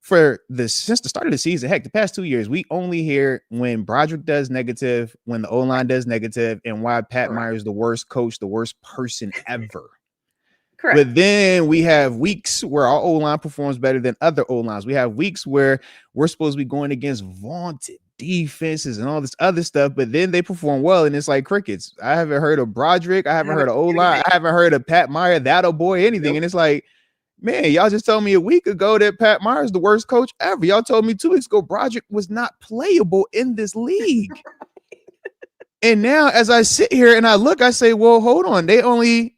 since the start of the season, heck, the past 2 years, we only hear when Broderick does negative, when the O-line does negative, and why Pat Myers is the worst coach, the worst person ever. Correct. But then we have weeks where our O-line performs better than other O-lines. We have weeks where we're supposed to be going against vaunted defenses and all this other stuff, but then they perform well, and it's like crickets. I haven't heard of Broderick. I haven't heard of O-line. I haven't heard of Pat Meyer, that old boy, anything. Nope. And it's like, man, y'all just told me a week ago that Pat Myers is the worst coach ever. Y'all told me 2 weeks ago Broderick was not playable in this league. And now as I sit here and I look, I say, well, hold on. They only,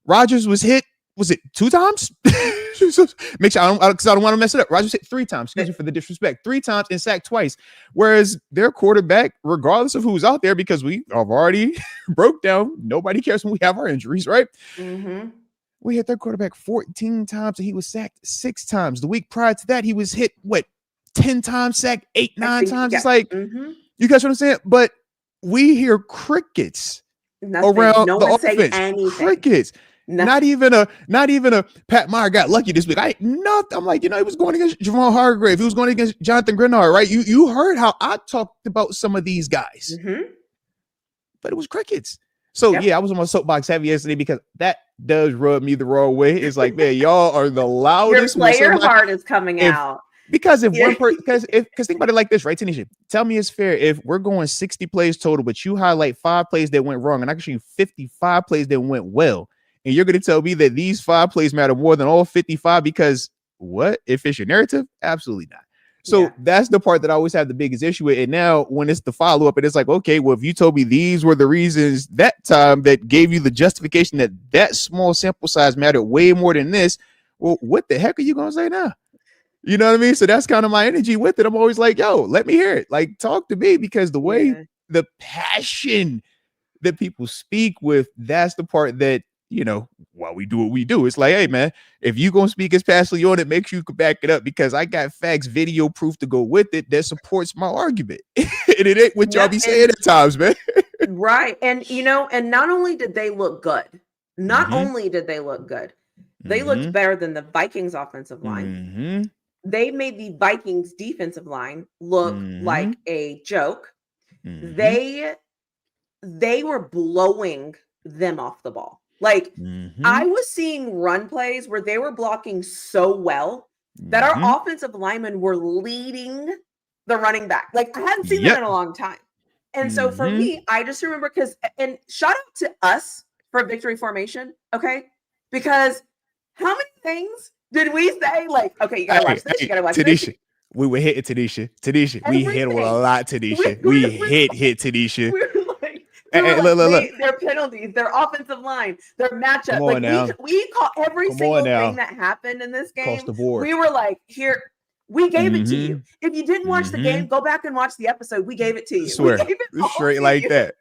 Rodgers was hit was it 2 times? Make sure because I don't want to mess it up. Rodgers hit 3 times. Excuse me for the disrespect. 3 times and sacked twice. Whereas their quarterback, regardless of who's out there, because we have already broke down, nobody cares when we have our injuries, right? Mm-hmm. We hit their quarterback 14 times and he was sacked 6 times. The week prior to that, he was hit 10 times, sacked 8, 9 times. Yeah. It's like, you guys know what I'm saying? But we hear crickets around no the one saying offense. anything. Crickets. Nothing. Not even a Pat Meyer got lucky this week. I'm like, he was going against Javon Hargrave. He was going against Jonathan Grenard, right? You heard how I talked about some of these guys, but it was crickets. So I was on my soapbox heavy yesterday because that does rub me the wrong way. It's like, man, y'all are the loudest. Your player heart is coming out. Because if one person, because think about it like this, right, TaNeisha? Tell me it's fair if we're going 60 plays total, but you highlight 5 plays that went wrong, and I can show you 55 plays that went well, and you're going to tell me that these 5 plays matter more than all 55 because what? If it's your narrative? Absolutely not. So that's the part that I always have the biggest issue with. And now when it's the follow-up, and it's like, okay, well, if you told me these were the reasons that time that gave you the justification that small sample size mattered way more than this, well, what the heck are you going to say now? You know what I mean? So that's kind of my energy with it. I'm always like, yo, let me hear it. Like, talk to me, because the way the passion that people speak with, that's the part that, while we do what we do, it's like, hey, man, if you going to speak as passionately on it, make sure you can back it up, because I got facts, video proof to go with it that supports my argument. And it ain't what y'all be saying at times, man. Right. And, and not only did they look good, they looked better than the Vikings offensive line. They made the Vikings defensive line look like a joke. They were blowing them off the ball. Like, I was seeing run plays where they were blocking so well that our offensive linemen were leading the running back. Like, I hadn't seen that in a long time. And so for me, I just remember and shout out to us for victory formation, okay? Because how many things did we say? Like, okay, you gotta watch this, you gotta watch TaNeisha, this. we were hitting TaNeisha. We hit with a lot, TaNeisha. We hit TaNeisha. Look. Their penalties, their offensive line, their matchup. Like, we call every single thing that happened in this game. Across the board. We were like, here, we gave it to you. If you didn't watch the game, go back and watch the episode. We gave it to you. Swear. Straight like that.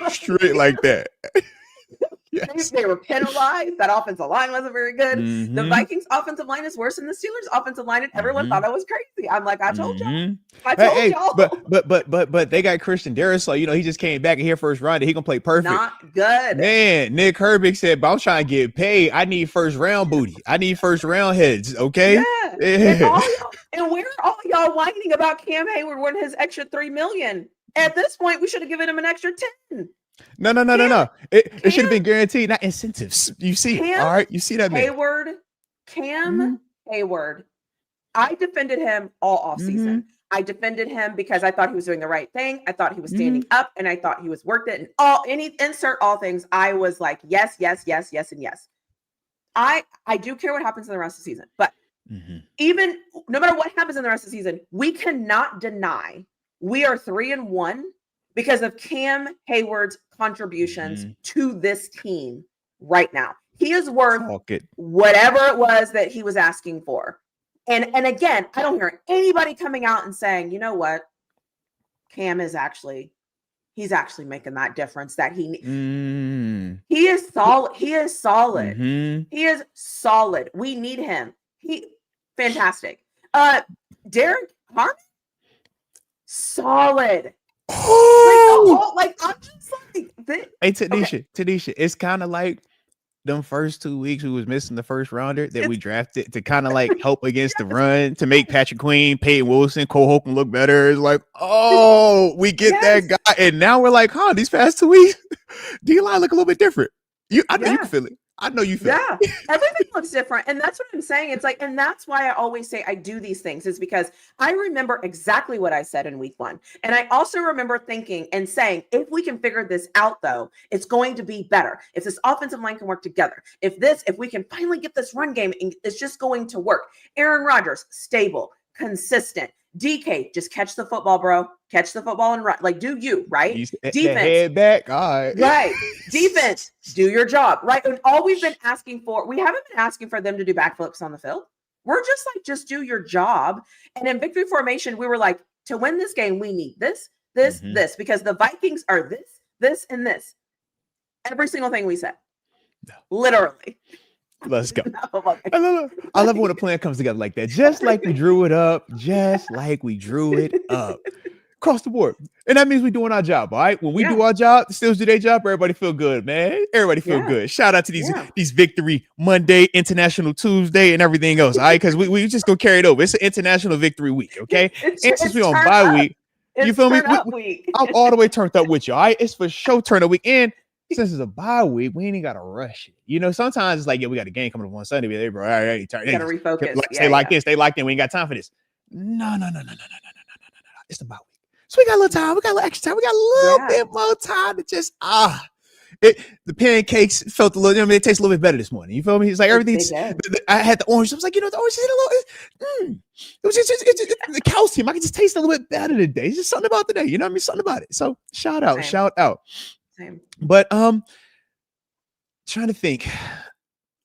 Straight like that. Yes. They were penalized. That offensive line wasn't very good. The Vikings offensive line is worse than the Steelers offensive line, and everyone thought I was crazy. I'm like, I told y'all. Y'all. But they got Christian Darris, so he just came back in here first round. He gonna play perfect. Not good. Man, Nick Herbig said, but I'm trying to get paid. I need first round booty. I need first round heads. Okay. Yeah. And where are all y'all whining about Cam Hayward winning his extra $3 million? At this point, we should have given him an extra 10. No. It should have been guaranteed, not incentives. You see it. All right. You see that, man. Cam Hayward. I defended him all off season. I defended him because I thought he was doing the right thing. I thought he was standing up, and I thought he was worth it. And insert all things. I was like, yes, and yes. I do care what happens in the rest of the season, but even no matter what happens in the rest of the season, we cannot deny we are 3-1 because of Cam Hayward's contributions to this team right now. He is worth whatever it was that he was asking for. And again, I don't hear anybody coming out and saying, you know what, Cam is he's actually making that difference that he is solid. He is solid. He is solid. We need him. Fantastic. Derek Harmon, solid. I'm just like, hey, TaNeisha, it's kind of like them first 2 weeks we was missing the first rounder that we drafted to kind of like help against the run, to make Patrick Queen, Peyton Wilson, Cole Holcomb look better. It's like, we get that guy. And now we're like, these past 2 weeks, D-line look a little bit different. I know you can feel it. I know you feel it. Everything looks different. And that's what I'm saying. It's like, and that's why I always say I do these things, is because I remember exactly what I said in week 1. And I also remember thinking and saying, if we can figure this out, though, it's going to be better. If this offensive line can work together, if we can finally get this run game, it's just going to work. Aaron Rodgers, stable, consistent. DK, just catch the football, bro. Catch the football and run. Like, do you, right? The Defense. head back. All right. Right. Defense, do your job. Right. And all we've been asking for, we haven't been asking for them to do backflips on the field. We're just like, just do your job. And in victory formation, we were like, to win this game, we need this, because the Vikings are this, and this. Every single thing we said. No. Literally. Let's go. I love it when a plan comes together like that. Just like we drew it up. Across the board. And that means we're doing our job, all right? When we do our job, the Steelers do their job, everybody feel good, man. Everybody feel good. Shout out to these Victory Monday, International Tuesday, and everything else, all right? Because we just gonna carry it over. It's an International Victory Week, okay? And since we on bye week, you feel me? I'm all the way turned up with you, all right? It's for sure turn up week. And since it's a bye week, we ain't gotta rush it. You know, sometimes it's like, we got a game coming up on Sunday. Hey, bro, all right, gotta refocus. Stay locked in. We ain't got time for this. No. It's the bye week. So we got a little time. We got a little extra time. We got a little bit more time to just the pancakes felt a little. It tastes a little bit better this morning. You feel me? It's like everything's. I had the orange. I was like, the orange is a little. It was just the calcium. I can just taste a little bit better today. It's just something about today. You know what I mean? Something about it. So shout out. Same. But trying to think.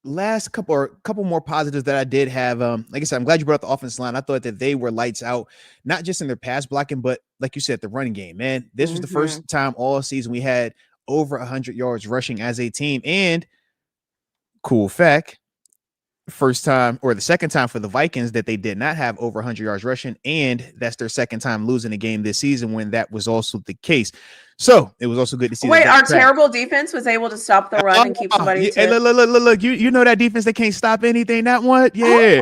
Last couple more positives that I did have. Like I said, I'm glad you brought up the offensive line. I thought that they were lights out, not just in their pass blocking, but like you said, the running game. Man, this was the first time all season we had over 100 yards rushing as a team. And cool fact, first time or the second time for the Vikings that they did not have over 100 yards rushing, and that's their second time losing a game this season when that was also the case. So it was also good to see. Wait, our terrible defense was able to stop the run and keep somebody. Hey, look! You know that defense that can't stop anything. That one, yeah.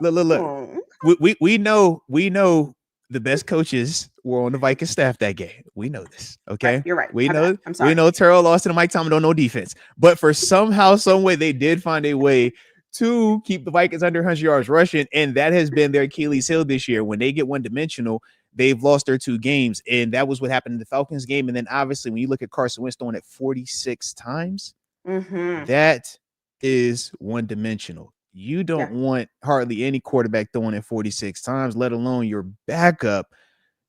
Look. We know the best coaches were on the Vikings staff that game. We know this. Okay, you're right. We know. I'm sorry. We know Terrell Lawson and Mike Tomlin don't know defense, but for some way they did find a way to keep the Vikings under 100 yards rushing, and that has been their Achilles heel this year. When they get one-dimensional, they've lost their 2 games, and that was what happened in the Falcons game. And then obviously when you look at Carson Wentz throwing it 46 times, that is one-dimensional. You don't want hardly any quarterback throwing it 46 times, let alone your backup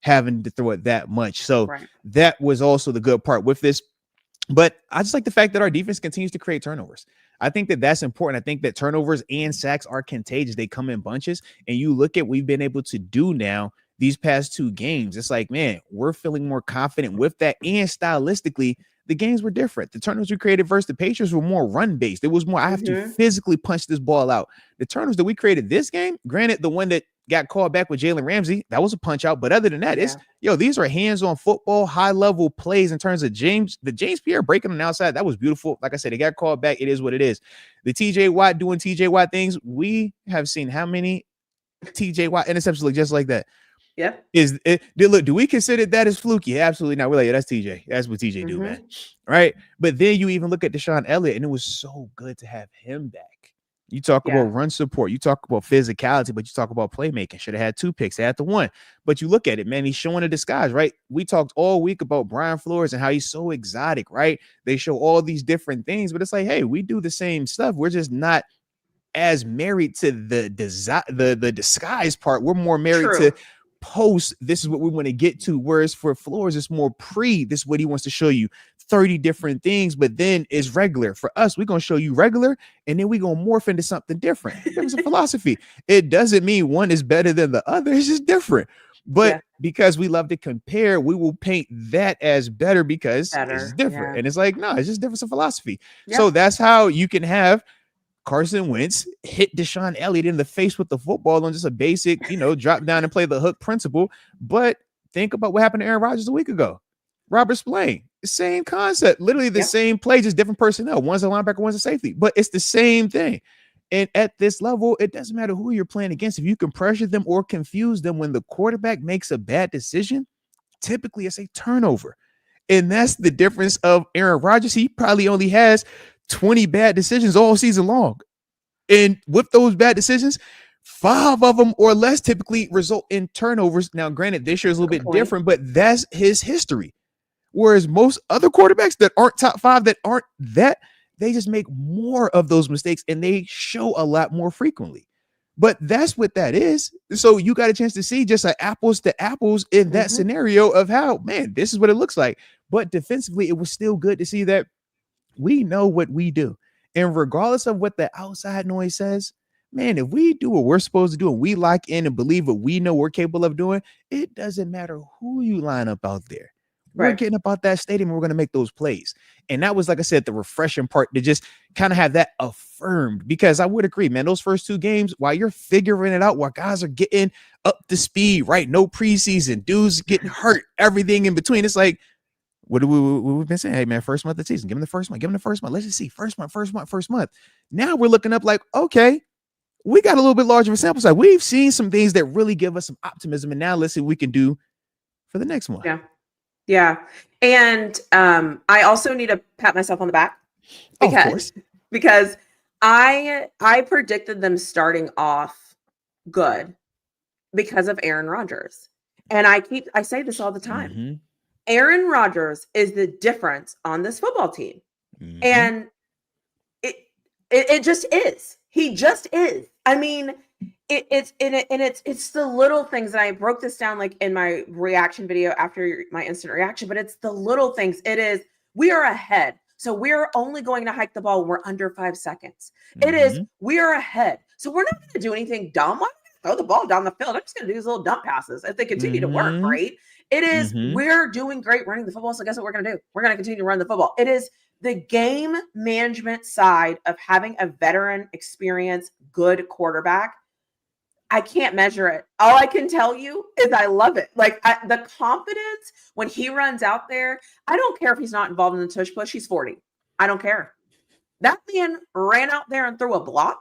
having to throw it that much. So that was also the good part with this. But I just like the fact that our defense continues to create turnovers. I think that that's important. I think that turnovers and sacks are contagious. They come in bunches. And you look at what we've been able to do now these past 2 games. It's like, man, we're feeling more confident with that. And stylistically, the games were different. The turnovers we created versus the Patriots were more run-based. It was more, I have to physically punch this ball out. The turnovers that we created this game, granted, the one that got called back with Jalen Ramsey, that was a punch out. But other than that, these are hands-on football, high-level plays in terms of James Pierre breaking on the outside. That was beautiful. Like I said, it got called back. It is what it is. The TJ Watt doing TJ Watt things, we have seen how many TJ Watt interceptions look just like that. Yeah. Do we consider that as fluky? Absolutely not. We're like, that's TJ. That's what TJ do, man. Right. But then you even look at Deshaun Elliott, and it was so good to have him back. You talk about run support, you talk about physicality, but you talk about playmaking. Should have had 2 picks, had the 1. But you look at it, man, he's showing a disguise, right? We talked all week about Brian Flores and how he's so exotic, right? They show all these different things, but it's like, hey, we do the same stuff. We're just not as married to the disguise part. We're more married to post. This is what we want to get to. Whereas for Flores, it's more this is what he wants to show you. 30 different things, but then it's regular. For us, we're going to show you regular, and then we're going to morph into something different. There's a philosophy. It doesn't mean one is better than the other. It's just different. But because we love to compare, we will paint that as better because it's different. And it's like, no, it's just different philosophy. So that's how you can have Carson Wentz hit Deshaun Elliott in the face with the football on just a basic, drop down and play the hook principle. But think about what happened to Aaron Rodgers a week ago. Robert Spillane, same concept, literally the same play, just different personnel. One's a linebacker, one's a safety, but it's the same thing. And at this level, it doesn't matter who you're playing against. If you can pressure them or confuse them when the quarterback makes a bad decision, typically it's a turnover. And that's the difference of Aaron Rodgers. He probably only has 20 bad decisions all season long. And with those bad decisions, 5 of them or less typically result in turnovers. Now, granted, this year is a little bit different, but that's his history. Whereas most other quarterbacks that aren't top 5, that aren't that, they just make more of those mistakes and they show a lot more frequently. But that's what that is. So you got a chance to see just like apples to apples in that scenario of how, man, this is what it looks like. But defensively, it was still good to see that we know what we do. And regardless of what the outside noise says, man, if we do what we're supposed to do and we lock in and believe what we know we're capable of doing, it doesn't matter who you line up out there. We're getting up out that stadium and we're going to make those plays. And that was, like I said, the refreshing part to just kind of have that affirmed, because I would agree, man, those first 2 games, while you're figuring it out, while guys are getting up to speed, right? No preseason, dudes getting hurt, everything in between. It's like, what we've been saying? Hey, man, first month of the season, give them the first month, Let's just see first month. Now we're looking up like, okay, we got a little bit larger of a sample size. We've seen some things that really give us some optimism. And now let's see what we can do for the next one. Yeah. And I also need to pat myself on the back because I predicted them starting off good because of Aaron Rodgers. And I say this all the time. Aaron Rodgers is the difference on this football team. And it just is. He just is. I mean, it's the little things, and I broke this down like in my reaction video after my instant reaction, but it's the little things. It is, we are ahead, so we're only going to hike the ball when we're under 5 seconds. It is, we are ahead, so we're not going to do anything dumb. Why not throw the ball down the field? I'm just going to do these little dump passes if they continue to work, right? It is, we're doing great running the football, so guess what we're going to do? We're going to continue to run the football. It is the game management side of having a veteran, experienced, good quarterback. I can't measure it. All I can tell you is I love it. Like the confidence when he runs out there, I don't care if he's not involved in the tush push. He's 40. I don't care. That man ran out there and threw a block.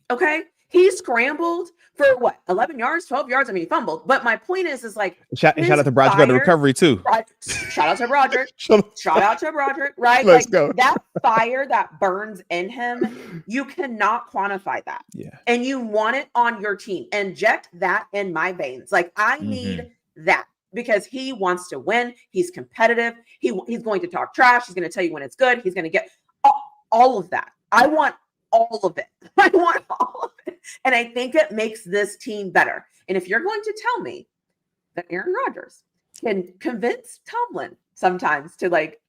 Okay. He scrambled for what? 11 yards, 12 yards. I mean, he fumbled. But my point is like, shout out to Broderick on the recovery too. Shout out to Broderick. Shout out to Broderick. Right? Let's go. That fire that burns in him, you cannot quantify that. Yeah. And you want it on your team. Inject that in my veins. Like I need that because he wants to win. He's competitive. He's going to talk trash. He's going to tell you when it's good. He's going to get all of that. I want all of it. I want all of it. And I think it makes this team better. And if you're going to tell me that Aaron Rodgers can convince Tomlin sometimes to like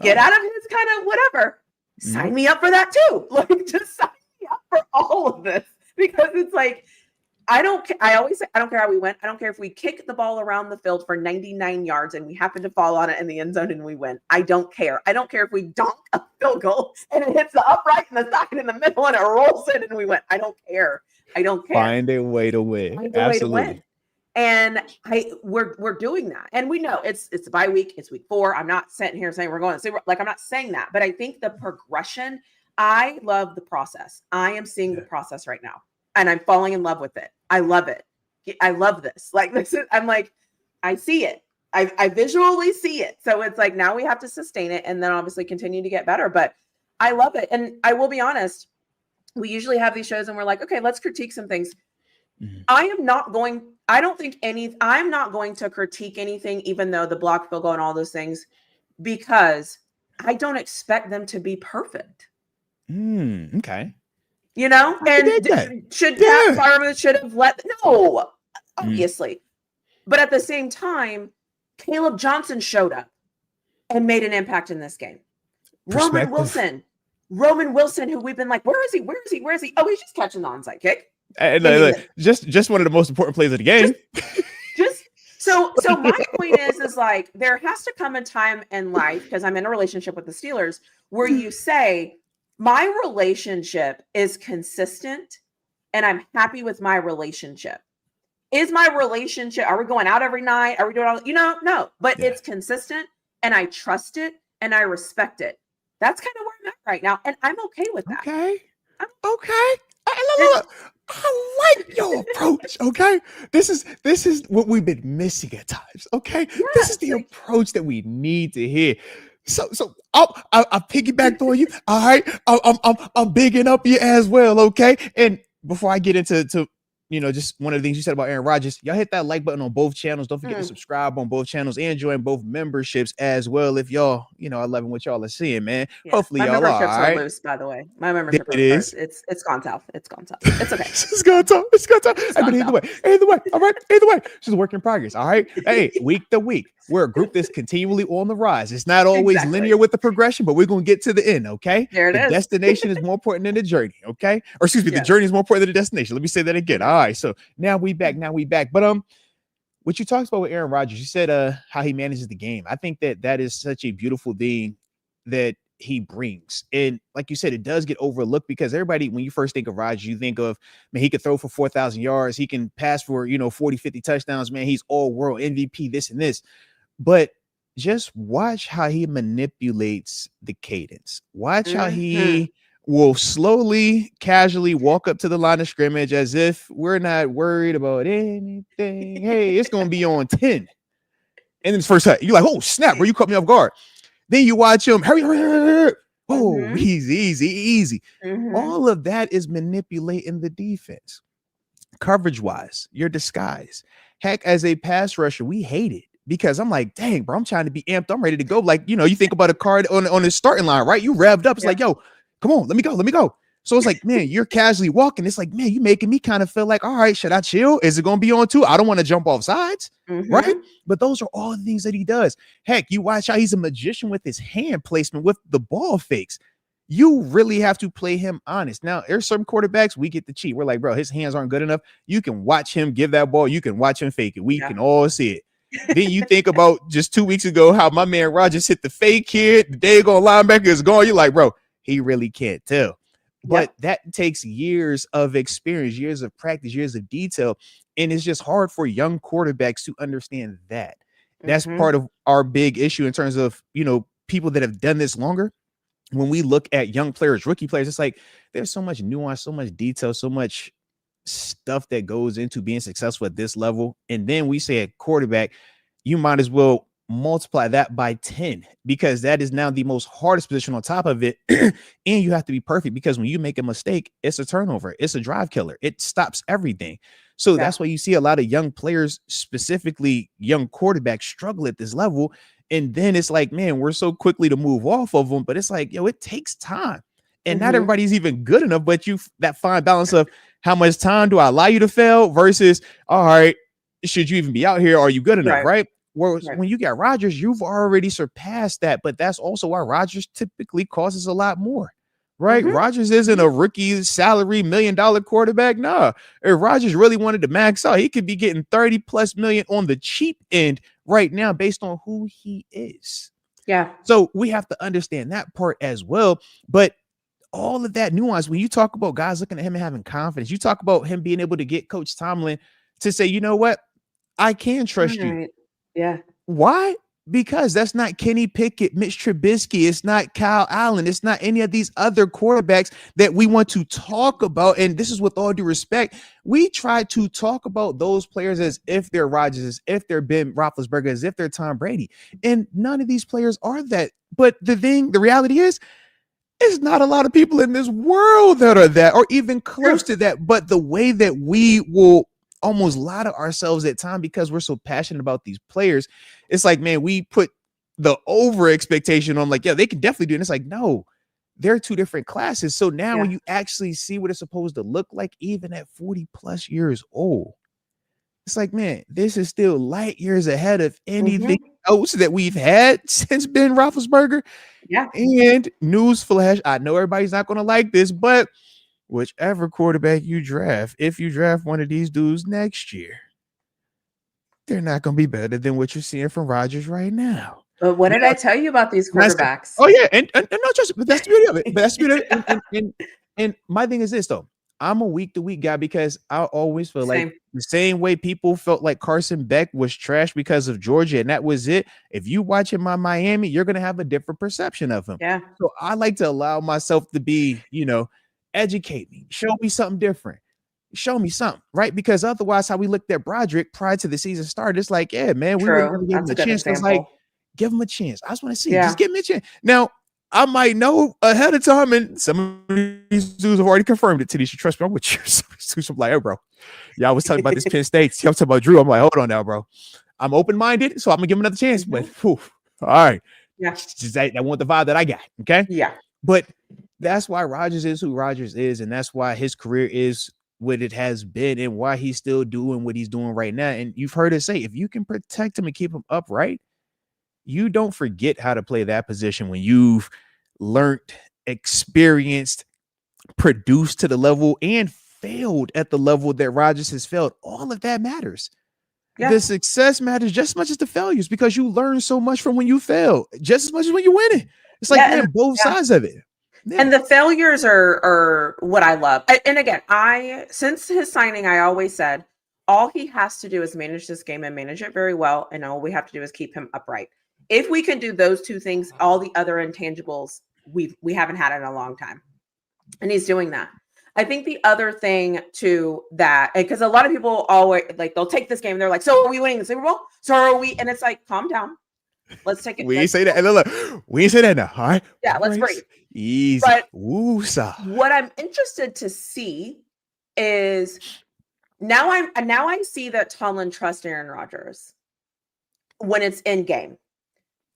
get out of his kind of whatever, sign me up for that too. Like just sign me up for all of this because it's like, I always say, I don't care how we win. I don't care if we kick the ball around the field for 99 yards and we happen to fall on it in the end zone and we win. I don't care. I don't care if we dunk a field goal and it hits the upright and the socket in the middle and it rolls in and we win. I don't care. I don't care. Find a way to win. Absolutely. And we're doing that. And we know it's a bye week. It's week 4. I'm not sitting here saying we're going to say, like, I'm not saying that, but I think the progression, I love the process. I am seeing the process right now. And I'm falling in love with it. I love it. I love this. Like this is, I'm like, I see it. I visually see it. So it's like, now we have to sustain it and then obviously continue to get better. But I love it. And I will be honest, we usually have these shows and we're like, okay, let's critique some things. I'm not going to critique anything, even though the block field goal and all those things, because I don't expect them to be perfect. Okay. You know, and should Pat Farmer should have obviously. But at the same time, Caleb Johnson showed up and made an impact in this game. Roman Wilson, who we've been like, where is he? Oh, he's just catching the onside kick. Just one of the most important plays of the game. So my point is like, there has to come a time in life, because I'm in a relationship with the Steelers, where you say, my relationship is consistent and I'm happy with my relationship. Is my relationship, are we going out every night? Are we doing all, no, but it's consistent and I trust it and I respect it. That's kind of where I'm at right now. And I'm okay with that. Okay. I like your approach. Okay. This is what we've been missing at times. Okay. Yes. This is the approach that we need to hear. So I piggybacked on you. All right. I'm bigging up you as well. Okay. And before I get into just one of the things you said about Aaron Rodgers, y'all hit that like button on both channels. Don't forget to subscribe on both channels and join both memberships as well. If y'all, are loving what y'all are seeing, man. Yeah. Hopefully My y'all are. memberships All are right. loose, by the way. My membership It is. It's gone south. It's gone south. It's okay. It's gone south. It's gone south. But either way. All right. Either way. It's just a work in progress. All right. Hey, week to week. We're a group that's continually on the rise. It's not always linear with the progression, but we're going to get to the end, okay? There it is. The destination is more important than the journey, okay? Or excuse me, the journey is more important than the destination. Let me say that again. All right, so now we back. But what you talked about with Aaron Rodgers, you said how he manages the game. I think that is such a beautiful thing that he brings. And like you said, it does get overlooked because everybody, when you first think of Rodgers, you think of, man, he could throw for 4,000 yards. He can pass for, 40, 50 touchdowns. Man, he's all world MVP, this and this. But just watch how he manipulates the cadence. Watch how he will slowly, casually walk up to the line of scrimmage as if we're not worried about anything. Hey, it's going to be on 10. And then it's first cut. You're like, oh, snap, bro, you caught me off guard. Then you watch him, hurry. Oh, easy. All of that is manipulating the defense. Coverage-wise, your disguise. Heck, as a pass rusher, we hate it. Because I'm like, dang, bro, I'm trying to be amped. I'm ready to go. Like, you think about a card on his starting line, right? You revved up. It's like, yo, come on, let me go. So it's like, man, you're casually walking. It's like, man, you making me kind of feel like, all right, should I chill? Is it going to be on 2? I don't want to jump off sides, right? But those are all the things that he does. Heck, you watch how he's a magician with his hand placement, with the ball fakes. You really have to play him honest. Now, there's some quarterbacks we get to cheat. We're like, bro, his hands aren't good enough. You can watch him give that ball. You can watch him fake it. We can all see it. Then you think about just 2 weeks ago how my man Rodgers hit the fake here. The daggone linebacker is gone. You're like, bro, he really can't tell. But that takes years of experience, years of practice, years of detail. And it's just hard for young quarterbacks to understand that. That's part of our big issue in terms of, people that have done this longer. When we look at young players, rookie players, it's like there's so much nuance, so much detail, so much stuff that goes into being successful at this level. And then we say at quarterback, you might as well multiply that by 10 because that is now the most hardest position on top of it. And you have to be perfect because when you make a mistake, it's a turnover. It's a drive killer. It stops everything. So that's why you see a lot of young players, specifically young quarterbacks, struggle at this level. And then it's like, man, we're so quickly to move off of them, but it's like, it takes time. And not everybody's even good enough, but that fine balance of how much time do I allow you to fail versus, all right, should you even be out here? Are you good enough? Right. Whereas when you get Rodgers, you've already surpassed that, but that's also why Rodgers typically causes a lot more. Right. Rodgers isn't a rookie salary $1 million quarterback. Nah, if Rodgers really wanted to max out, he could be getting 30+ million on the cheap end right now based on who he is. Yeah. So we have to understand that part as well. But all of that nuance, when you talk about guys looking at him and having confidence, you talk about him being able to get Coach Tomlin to say, you know what, I can trust you. Yeah. Why? Because that's not Kenny Pickett, Mitch Trubisky. It's not Kyle Allen. It's not any of these other quarterbacks that we want to talk about. And this is with all due respect. We try to talk about those players as if they're Rodgers, as if they're Ben Roethlisberger, as if they're Tom Brady. And none of these players are that. But the reality is, there's not a lot of people in this world that are that or even close to that. But the way that we will almost lie to ourselves at time because we're so passionate about these players, it's like, man, we put the over expectation on like, yeah, they can definitely do it. And it's like, no, they're two different classes. So now when you actually see what it's supposed to look like, even at 40+ years old, it's like, man, this is still light years ahead of anything else that we've had since Ben Roethlisberger. Yeah. And newsflash, I know everybody's not going to like this, but whichever quarterback you draft, if you draft one of these dudes next year, they're not going to be better than what you're seeing from Rodgers right now. But what did I tell you about these quarterbacks? Oh yeah, and not just, but that's the beauty of it. But that's the beauty of it. And my thing is this though, I'm a week to week guy because I always feel like the same way people felt like Carson Beck was trash because of Georgia and that was it. If you watch him on Miami, you're going to have a different perception of him. Yeah. So I like to allow myself to be, educate me, show me something different, show me something, right? Because otherwise, how we looked at Broderick prior to the season started, it's like, yeah, man, we were going to give him a chance. It's like, give him a chance. I just want to see, just give him a chance. Now, I might know ahead of time, and some of these dudes have already confirmed it. TaNeisha, trust me, I'm with you. I'm like, hey, bro, yeah, I was talking about this Penn State. Y'all talking about Drew. I'm like, hold on now, bro. I'm open-minded, so I'm gonna give him another chance. But all right, Yeah. just that want the vibe that I got. Okay, Yeah. but that's why Rodgers is who Rodgers is, and that's why his career is what it has been, and why he's still doing what he's doing right now. And you've heard us say, if you can protect him and keep him upright, you don't forget how to play that position when you've learned, experienced, produced to the level, and failed at the level that Rodgers has failed. All of that matters. Yeah. The success matters just as much as the failures, because you learn so much from when you fail, just as much as when you win it. It's like, man, both sides of it. Yeah. And the failures are what I love. And again, since his signing, I always said all he has to do is manage this game and manage it very well. And all we have to do is keep him upright. If we can do those two things, all the other intangibles we haven't had in a long time. And he's doing that. I think the other thing too, that because a lot of people always like, they'll take this game and they're like, so are we winning the Super Bowl? So are we? And it's like, calm down. Let's take it. We ain't say that. And look, we ain't say that now. All right. Yeah, let's breathe. Easy. But Woo-sa. what I'm interested to see is now I see that Tomlin trusts Aaron Rodgers when it's in game.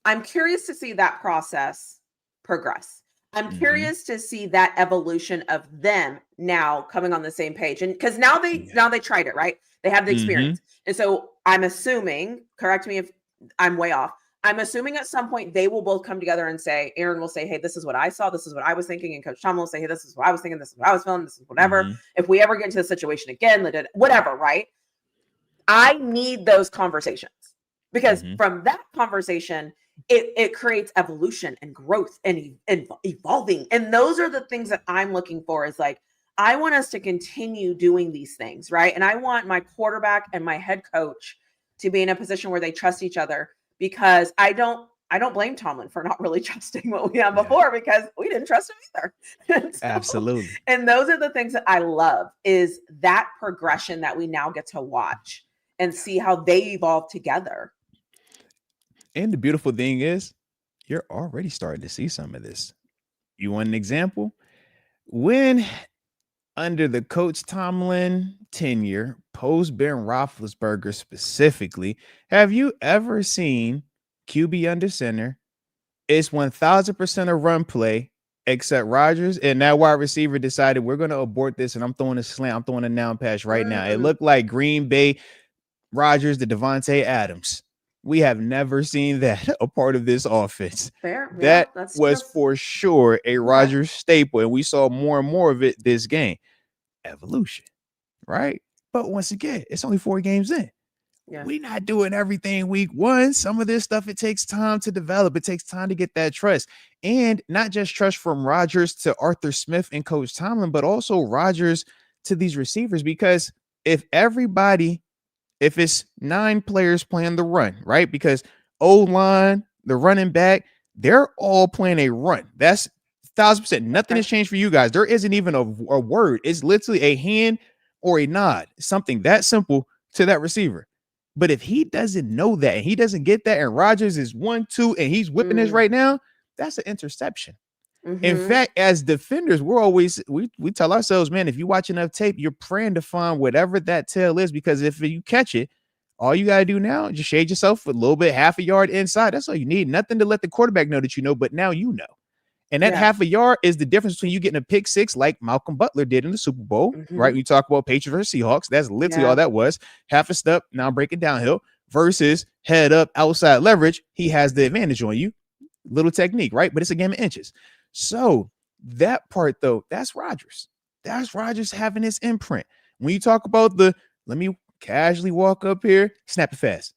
I'm curious to see that process progress. I'm curious to see that evolution of them now coming on the same page. And because now they tried it, right? They have the experience. And so I'm assuming, correct me if I'm way off, I'm assuming at some point they will both come together and say, Aaron will say, hey, this is what I saw. This is what I was thinking. And Coach Tomlin will say, hey, this is what I was thinking. This is what I was feeling. This is whatever. If we ever get into the situation again, whatever, right? I need those conversations because from that conversation, it creates evolution and growth and evolving. And those are the things that I'm looking for, is like, I want us to continue doing these things, right? And I want my quarterback and my head coach to be in a position where they trust each other, because I don't blame Tomlin for not really trusting what we had before, because we didn't trust him either. Absolutely. And those are the things that I love, is that progression that we now get to watch and see how they evolve together. And the beautiful thing is, you're already starting to see some of this. You want an example? When under the Coach Tomlin tenure, post Ben Roethlisberger specifically, have you ever seen QB under center? It's 1,000% a run play, except Rodgers and that wide receiver decided, we're going to abort this, and I'm throwing a slant. I'm throwing a down pass right now. It looked like Green Bay, Rodgers, the Devontae Adams. We have never seen that a part of this offense. Fair. That was for sure a Rodgers staple, and we saw more and more of it this game. Evolution, right? But once again, it's only 4 games in. We're not doing everything week 1. Some of this stuff, it takes time to develop. It takes time to get that trust. And not just trust from Rodgers to Arthur Smith and Coach Tomlin, but also Rodgers to these receivers. Because if it's 9 players playing the run, right? Because O-line, the running back, they're all playing a run. That's 1,000%. Nothing has changed for you guys. There isn't even a word. It's literally a hand or a nod, something that simple to that receiver. But if he doesn't know that, and he doesn't get that, and Rodgers is 1-2 and he's whipping this right now, that's an interception. In fact, as defenders, we tell ourselves, man, if you watch enough tape, you're praying to find whatever that tail is, because if you catch it, all you got to do now is just shade yourself a little bit, half a yard inside. That's all you need. Nothing to let the quarterback know that you know, but now you know. And that half a yard is the difference between you getting a pick 6 like Malcolm Butler did in the Super Bowl, right? You talk about Patriots versus Seahawks. That's literally all that was. Half a step, now breaking downhill, versus head up, outside leverage. He has the advantage on you. Little technique, right? But it's a game of inches. So that part, though, that's Rodgers. That's Rodgers having his imprint. When you talk about let me casually walk up here, snap it fast.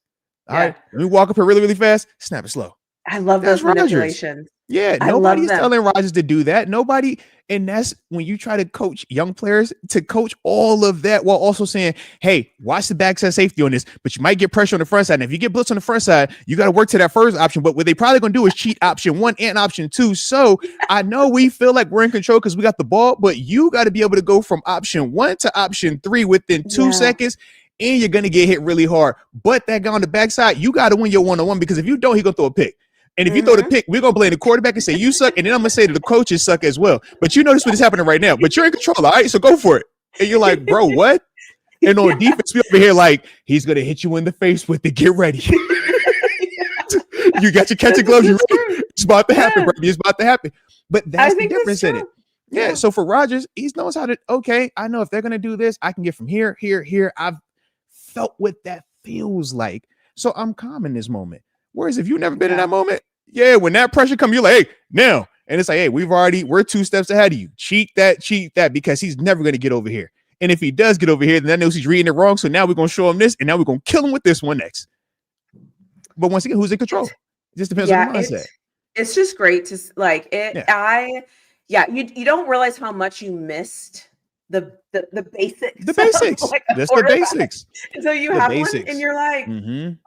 All right. Let me walk up here really, really fast, snap it slow. I love those manipulations. Yeah, nobody's telling Rodgers to do that. Nobody. And that's when you try to coach young players to coach all of that while also saying, hey, watch the backside safety on this, but you might get pressure on the front side. And if you get blitz on the front side, you got to work to that first option. But what they probably going to do is cheat option 1 and option 2. So I know we feel like we're in control because we got the ball, but you got to be able to go from option 1 to option 3 within 2 seconds. And you're going to get hit really hard. But that guy on the backside, you got to win your 1-on-1, because if you don't, he's going to throw a pick. And if you throw the pick, we're gonna blame the quarterback and say you suck, and then I'm gonna say that the coaches suck as well. But you notice what is happening right now. But you're in control, all right? So go for it. And you're like, bro, what? And on defense, we over here like he's gonna hit you in the face with it. Get ready. You got your catching gloves. You ready? It's about to happen, baby. It's about to happen. But that's the difference in it. Yeah. So for Rodgers, he knows how to. Okay, I know if they're gonna do this, I can get from here, here, here. I've felt what that feels like, so I'm calm in this moment. Whereas if you've never been in that moment, when that pressure comes, you're like, hey, now, and it's like, hey, we're 2 steps ahead of you. Cheat that, because he's never gonna get over here. And if he does get over here, then that knows he's reading it wrong. So now we're gonna show him this, and now we're gonna kill him with this one next. But once again, who's in control? It just depends on the mindset. It's just great to like it. You don't realize how much you missed the basics. The basics. Like that's the basics. And so you have one and you're like,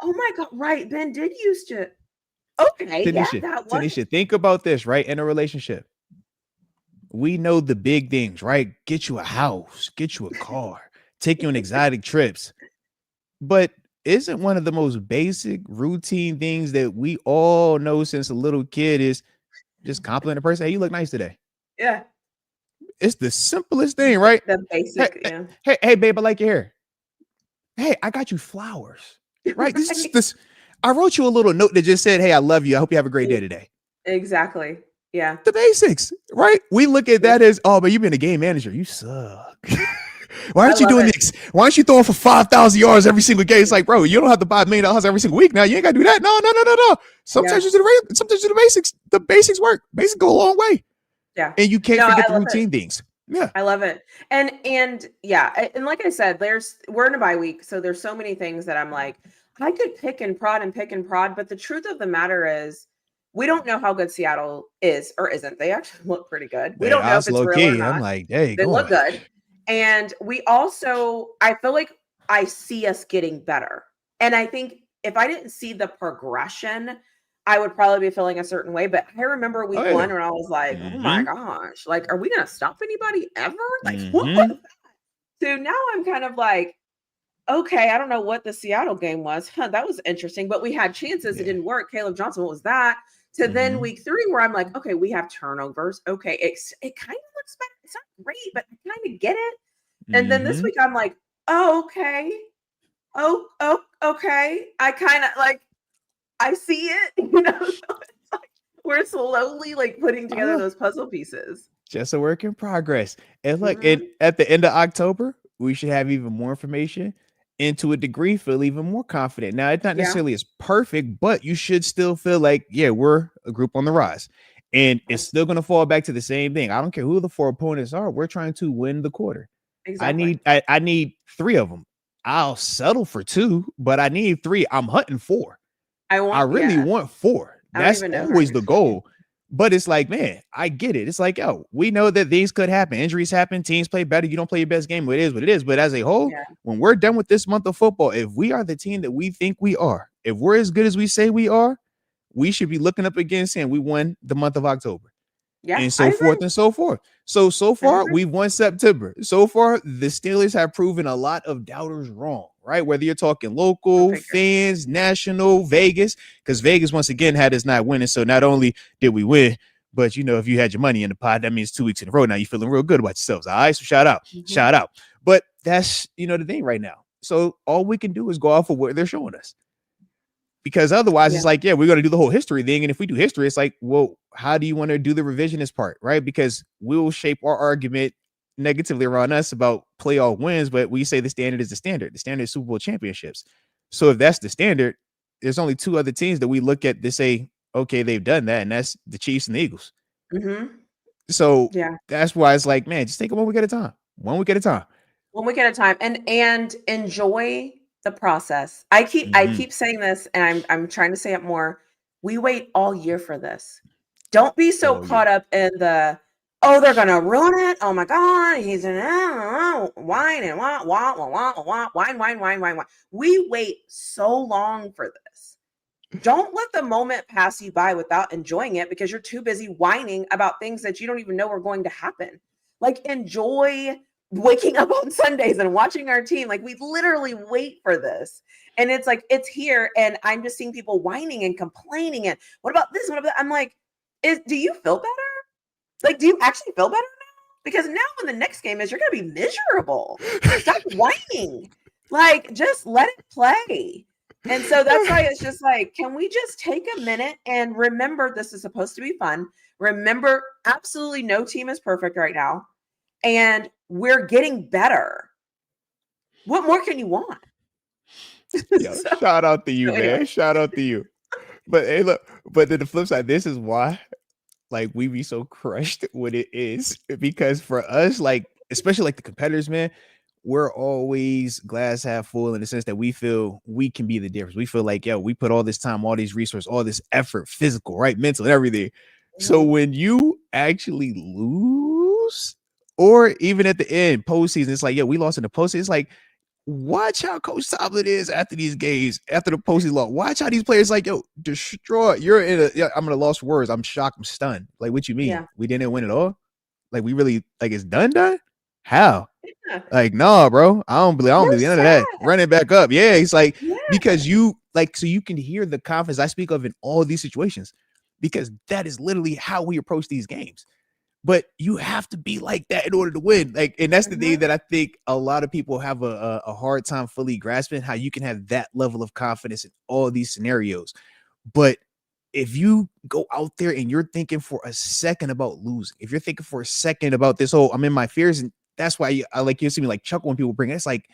oh my God, right. Ben did used to. Okay. TaNeisha, think about this, right? In a relationship. We know the big things, right? Get you a house, get you a car, take you on exotic trips. But isn't one of the most basic routine things that we all know since a little kid is just compliment a person? Hey, you look nice today. Yeah. It's the simplest thing, right? The basic, Hey, babe, I like your hair. Hey, I got you flowers. Right? This. I wrote you a little note that just said, hey, I love you. I hope you have a great day today. Exactly. Yeah. The basics, right? We look at that as, oh, but you've been a game manager. You suck. Why aren't you doing this? Why aren't you throwing for 5,000 yards every single game? It's like, bro, you don't have to buy $1 million every single week now. You ain't got to do that. No. Sometimes you do the basics. The basics work. Basics go a long way. Yeah. And you can't forget the routine things. Yeah. I love it. And like I said, we're in a bye week. So there's so many things that I'm like, I could pick and prod, but the truth of the matter is we don't know how good Seattle is or isn't. They actually look pretty good. We don't know if it's real or not. I'm like, hey, they look good. And we also, I feel like I see us getting better. And I think if I didn't see the progression, I would probably be feeling a certain way. But I remember week 1 when I was like, oh my gosh, like, are we going to stop anybody ever? Like, what was that? So now I'm kind of like, okay, I don't know what the Seattle game was. That was interesting, but we had chances. It didn't work. Caleb Johnson, what was that? To then week 3 where I'm like, okay, we have turnovers. Okay, it kind of looks better. It's not great, but I kind of get it. And then this week I'm like, oh, okay. Oh, okay. I kind of like, I see it, So it's like we're slowly like putting together those puzzle pieces. Just a work in progress. And look, at the end of October, we should have even more information, and to a degree feel even more confident. Now, it's not necessarily as perfect, but you should still feel like, we're a group on the rise. And it's still going to fall back to the same thing. I don't care who the 4 opponents are. We're trying to win the quarter. Exactly. I need 3 of them. I'll settle for 2, but I need 3. I'm hunting 4. I really want 4. That's always the goal. But it's like, man, I get it. It's like, we know that these could happen. Injuries happen. Teams play better. You don't play your best game. It is what it is. But as a whole, when we're done with this month of football, if we are the team that we think we are, if we're as good as we say we are, we should be looking up again saying we won the month of October. Yeah, and so forth and so forth. So far, we've won September. So far, the Steelers have proven a lot of doubters wrong, right? Whether you're talking local, fans, national, Vegas, because Vegas, once again, had us not winning. So not only did we win, but, if you had your money in the pot, that means 2 weeks in a row. Now you're feeling real good about yourselves. All right, so shout out. But that's, the thing right now. So all we can do is go off of what they're showing us. Because otherwise, it's like, we're going to do the whole history thing. And if we do history, it's like, well, how do you want to do the revisionist part, right? Because we'll shape our argument negatively around us about playoff wins, but we say the standard is the standard. The standard is Super Bowl championships. So if that's the standard, there's only 2 other teams that we look at to say, okay, they've done that, and that's the Chiefs and the Eagles. So that's why it's like, man, just take it 1 week at a time. 1 week at a time. 1 week at a time, and enjoy the process. I keep saying this, and I'm trying to say it more. We wait all year for this. Don't be so caught up in the, they're gonna ruin it. Oh my God, he's in whine and wine. We wait so long for this. Don't let the moment pass you by without enjoying it because you're too busy whining about things that you don't even know are going to happen. Like, enjoy waking up on Sundays and watching our team. Like, we literally wait for this. And it's like, it's here. And I'm just seeing people whining and complaining. And what about this? What about that? I'm like, do you feel better? Like, do you actually feel better now? Because now when the next game is, you're going to be miserable. Stop whining. Like, just let it play. And so that's why it's just like, can we just take a minute and remember this is supposed to be fun? Remember, absolutely no team is perfect right now. And we're getting better. What more can you want? Yo, shout out to you, man. Shout out to you. But hey, look, but then the flip side, this is why like we be so crushed when it is, because for us, like, especially like the competitors, man, we're always glass half full in the sense that we feel we can be the difference. We feel like, yo, we put all this time, all these resources, all this effort, physical, right, mental, and everything. So when you actually lose, or even at the end, postseason, it's like, yeah, we lost in the postseason. It's like, watch how Coach Tomlin is after these games, after the postseason loss. Watch how these players like, yo, destroy. You're in a, yeah, I'm gonna lost words. I'm shocked. I'm stunned. Like, what you mean? Yeah. We didn't win at all? Like, we really, like, it's done? How? Yeah. Like, no, bro. I don't believe the end of that. Run it back up. Yeah, it's like, because you, like, so you can hear the confidence I speak of in all these situations, because that is literally how we approach these games. But you have to be like that in order to win. Like, and that's the thing that I think a lot of people have a hard time fully grasping, how you can have that level of confidence in all these scenarios. But if you go out there and you're thinking for a second about losing, if you're thinking for a second about this whole, I'm in my fears, and that's why I like, you see me like chuckle when people bring it. It's like,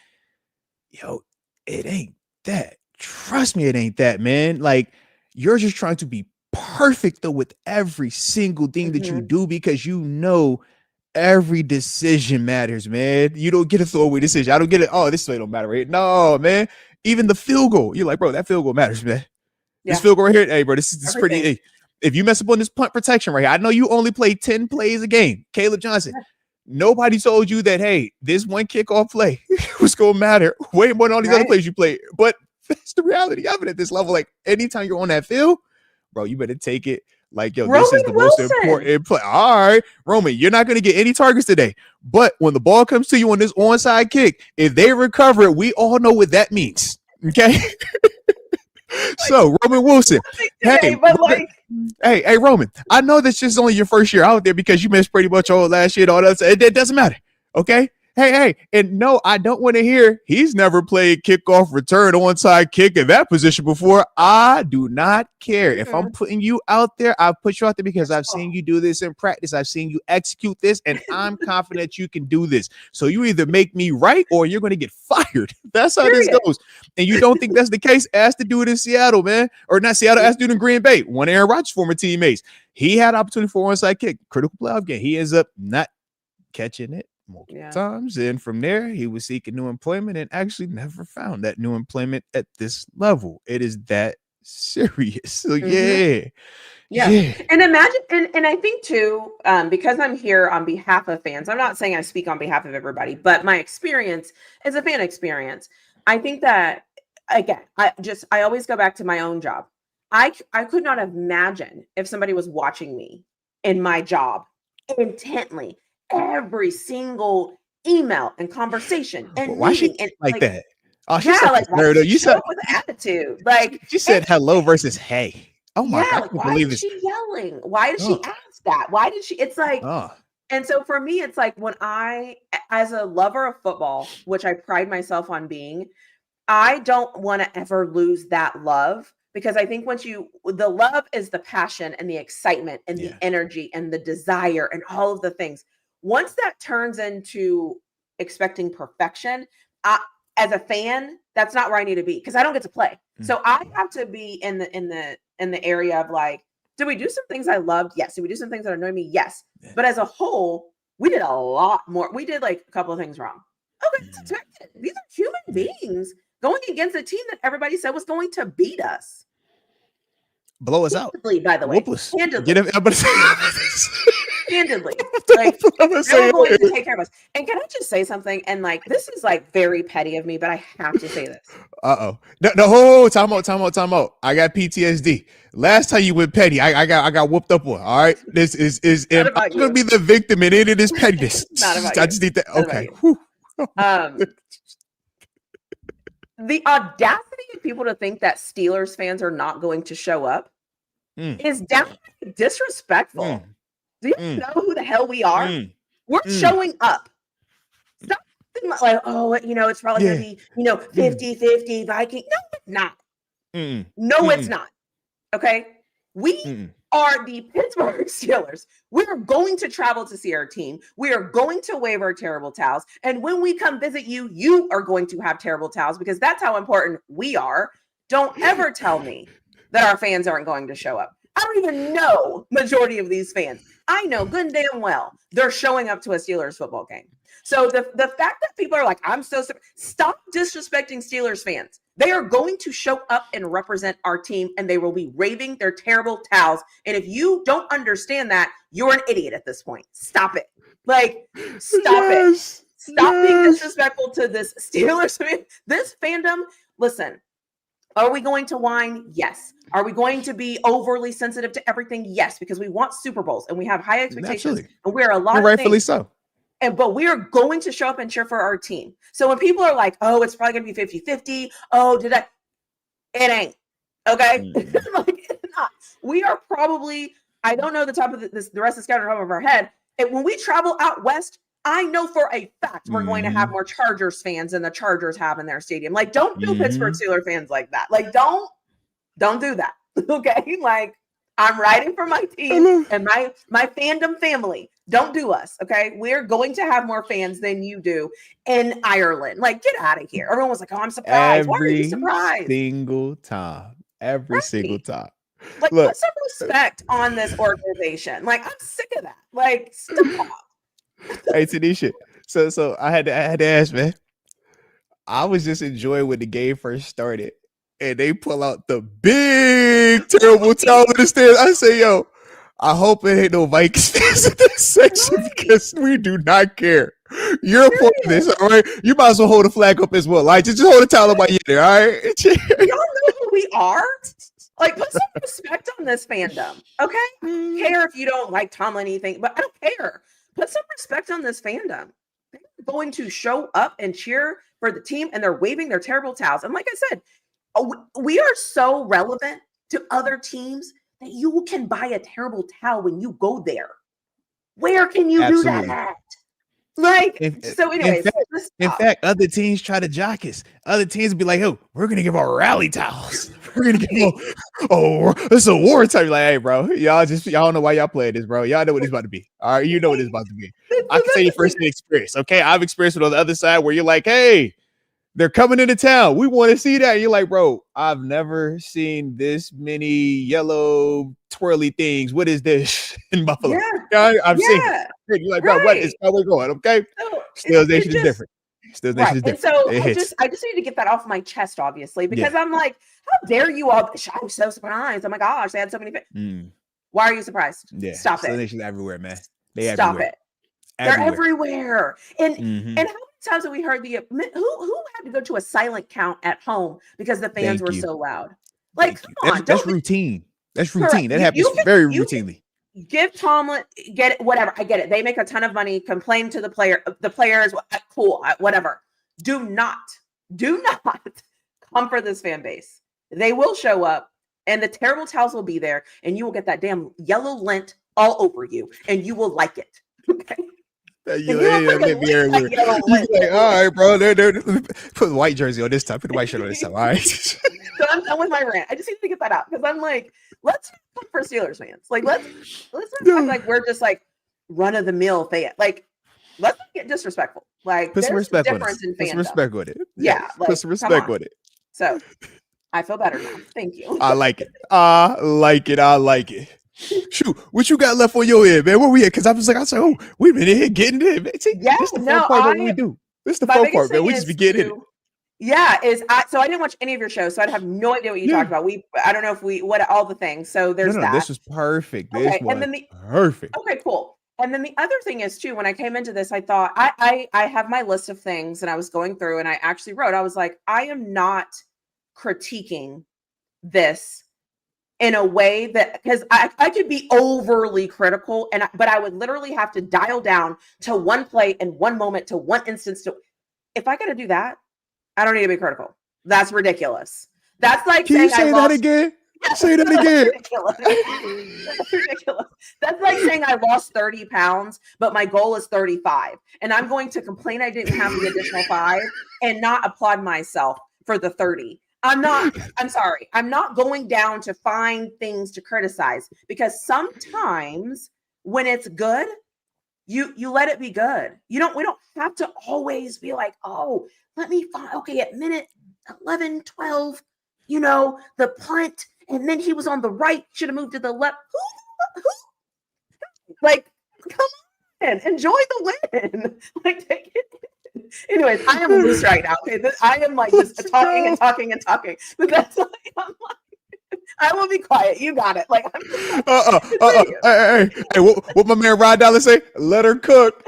yo, it ain't that. Trust me, it ain't that, man. Like, you're just trying to be perfect though with every single thing that you do, because you know every decision matters, man. You don't get a throwaway decision. I don't get it. Oh, this way don't matter, right? No, man. Even the field goal, you're like, bro, that field goal matters, man. This field goal right here, hey, bro, this is pretty. Hey, if you mess up on this punt protection right here, I know you only play 10 plays a game. Caleb Johnson. Nobody told you that, hey, this one kickoff play was going to matter way more than all these other plays you play. But that's the reality of it at this level. Like, anytime you're on that field, bro, you better take it like, yo, this is the most important play. All right, Roman, you're not going to get any targets today. But when the ball comes to you on this onside kick, if they recover it, we all know what that means. Okay? So, Roman Wilson, hey, Roman, I know this is only your first year out there because you missed pretty much all last year and all that. It doesn't matter. Okay? Hey, and no, I don't want to hear he's never played kickoff return onside kick in that position before. I do not care. If I'm putting you out there, I put you out there because I've seen you do this in practice. I've seen you execute this, and I'm confident you can do this. So you either make me right or you're going to get fired. That's how this goes. And you don't think that's the case? Ask the dude in Seattle, man. Or not Seattle, ask the dude in Green Bay. One of Aaron Rodgers' former teammates. He had opportunity for onside kick. Critical playoff game. He ends up not catching it multiple times, and from there he was seeking new employment and actually never found that new employment at this level. It is that serious. So yeah. And imagine, and I think too, because I'm here on behalf of fans, I'm not saying I speak on behalf of everybody, but my experience is a fan experience. I think that, again, I always go back to my own job. I could not imagine if somebody was watching me in my job intently, every single email and conversation and why meeting, she and like that? Oh, she said, like, you said with attitude. Like, she said hello versus hey. Oh my God, I can't believe this. Why is she yelling? Why did she ask that? Why did she? It's like, and so for me, it's like, when I, as a lover of football, which I pride myself on being, I don't want to ever lose that love. Because I think the love is the passion and the excitement and the energy and the desire and all of the things. Once that turns into expecting perfection, as a fan, that's not where I need to be, because I don't get to play. So I have to be in the area of like, did we do some things I loved? Yes. Did we do some things that annoyed me? Yes. But as a whole, we did a lot more. We did like a couple of things wrong. Okay, that's expected. These are human beings going against a team that everybody said was going to beat us. Blow us out. By the way. Get him. Candidly, like I'm they're saying, going to take care of us. And can I just say something? And like, this is like very petty of me, but I have to say this. No, time out. I got PTSD. Last time you went petty, I got whooped up on. All right, this is Not I'm about gonna you. be the victim in any of this pettiness. Not about I you. just need that. Not about Okay. you. Whew. The audacity of people to think that Steelers fans are not going to show up is downright disrespectful. Do you know who the hell we are? We're showing up. Stop thinking like, oh, it's probably going to be, 50-50 Viking. No, it's not. No, it's not. Okay? We are the Pittsburgh Steelers. We are going to travel to see our team. We are going to wave our terrible towels. And when we come visit you, you are going to have terrible towels because that's how important we are. Don't ever tell me that our fans aren't going to show up. I don't even know majority of these fans. I know good and damn well they're showing up to a Steelers football game. So the fact that people are like, I'm so stop disrespecting Steelers fans. They are going to show up and represent our team, and they will be waving their terrible towels. And if you don't understand that, you're an idiot at this point. Stop it. Like, stop it. Stop being disrespectful to this Steelers fan. This fandom. Listen, are we going to whine? Yes. Are we going to be overly sensitive to everything? Yes, because we want Super Bowls and we have high expectations. Naturally. And we're a lot And of rightfully things. so. But we are going to show up and cheer for our team. So when people are like, oh, it's probably going to be 50-50. Oh, it ain't. Okay? Like, it's not. We are probably, I don't know the top of the rest of the schedule on top of our head. And when we travel out west, I know for a fact we're going to have more Chargers fans than the Chargers have in their stadium. Like, don't do Pittsburgh Steelers fans like that. Like, don't do that. Okay? Like, I'm riding for my team and my fandom family. Don't do us, okay? We're going to have more fans than you do in Ireland. Like, get out of here. Everyone was like, oh, I'm surprised. Why are you surprised? Every single time. Like, put some respect on this organization. Like, I'm sick of that. Like, stop. Hey, TaNeisha. So I had to ask, man. I was just enjoying when the game first started. And they pull out the big terrible towel in the stands. I say, yo, I hope it ain't no Vikings fans in this section because we do not care. You're a part of this, all right? You might as well hold the flag up as well. Like, just hold the towel up by you there, all right? Y'all know who we are? Like, put some respect on this fandom, okay? I don't care if you don't like Tomlin anything, but I don't care. Put some respect on this fandom. They're going to show up and cheer for the team, and they're waving their terrible towels. And like I said, we are so relevant to other teams that you can buy a terrible towel when you go there. Where can you do that? Like, anyways. In fact, other teams try to jock us. Other teams be like, oh, we're going to give our rally towels. We're going to give it's a war time. Like, hey, bro, y'all don't know why y'all playing this, bro. Y'all know what it's about to be. All right, you know what it's about to be. I can tell you firsthand experience, okay? I've experienced it on the other side where you're like, hey, they're coming into town. We want to see that. And you're like, bro, I've never seen this many yellow twirly things. What is this in Buffalo? Yeah. I'm seeing it. You're like, bro, what is how we going? Okay. Steelers Nation is different. Steelers Nation is different. And so I just need to get that off my chest, obviously, because I'm like, how dare you all? I'm so surprised. Oh my gosh, they had so many. Why are you surprised? Yeah. Stop it. Steelers Nation is everywhere, man. Stop it. They're everywhere. And how many times have we heard who had to go to a silent count at home because the fans were so loud? Like, come on, that's routine. That's routine. That happens very routinely. Give Tomlin, get it, whatever. I get it. They make a ton of money. Complain to the players. Cool, whatever. Do not come for this fan base. They will show up, and the terrible towels will be there, and you will get that damn yellow lint all over you, and you will like it. Okay. Like, all right, bro. Put the white jersey on this time. Put the white shirt on this time. All right. So I'm done with my rant. I just need to get that out because I'm like, let's come for Steelers fans. Like, let's not act like we're just like run of the mill fan. Like, let's not get disrespectful. Like, put some respect on it. Put some respect on it. Yeah, like, put some respect on it. So I feel better now. Thank you. I like it. I like it. Shoot, what you got left on your end, man? Where we at? Because I was like, oh, we've been in here getting it. This is the fun part of what we do. This is the fun part, man. We just be getting it. Yeah, so I didn't watch any of your shows, so I'd have no idea what you talked about. I don't know if all the things. So there's that. This was perfect. Perfect. Okay, cool. And then the other thing is too, when I came into this, I thought I have my list of things and I was going through and I actually wrote, I was like, I am not critiquing this in a way that, because I could be overly critical but I would literally have to dial down to one play and one moment to one instance. If I got to do that, I don't need to be critical. That's ridiculous. That's like Can saying you say that again? Say that again. Ridiculous. That's ridiculous. That's like saying I lost 30 pounds, but my goal is 35. And I'm going to complain I didn't have the additional 5 and not applaud myself for the 30. I'm sorry. I'm not going down to find things to criticize, because sometimes when it's good, you let it be good. We don't have to always be like, oh, let me find, okay, at minute 11, 12, the punt, and then he was on the right, should have moved to the left. Like, come on, enjoy the win. Like, take it. Anyways, I am loose right now. Okay, I am like just talking and talking and talking. But that's like, I'm like, I will be quiet. You got it. Like, Hey, what my man Rod Dollar say? Let her cook.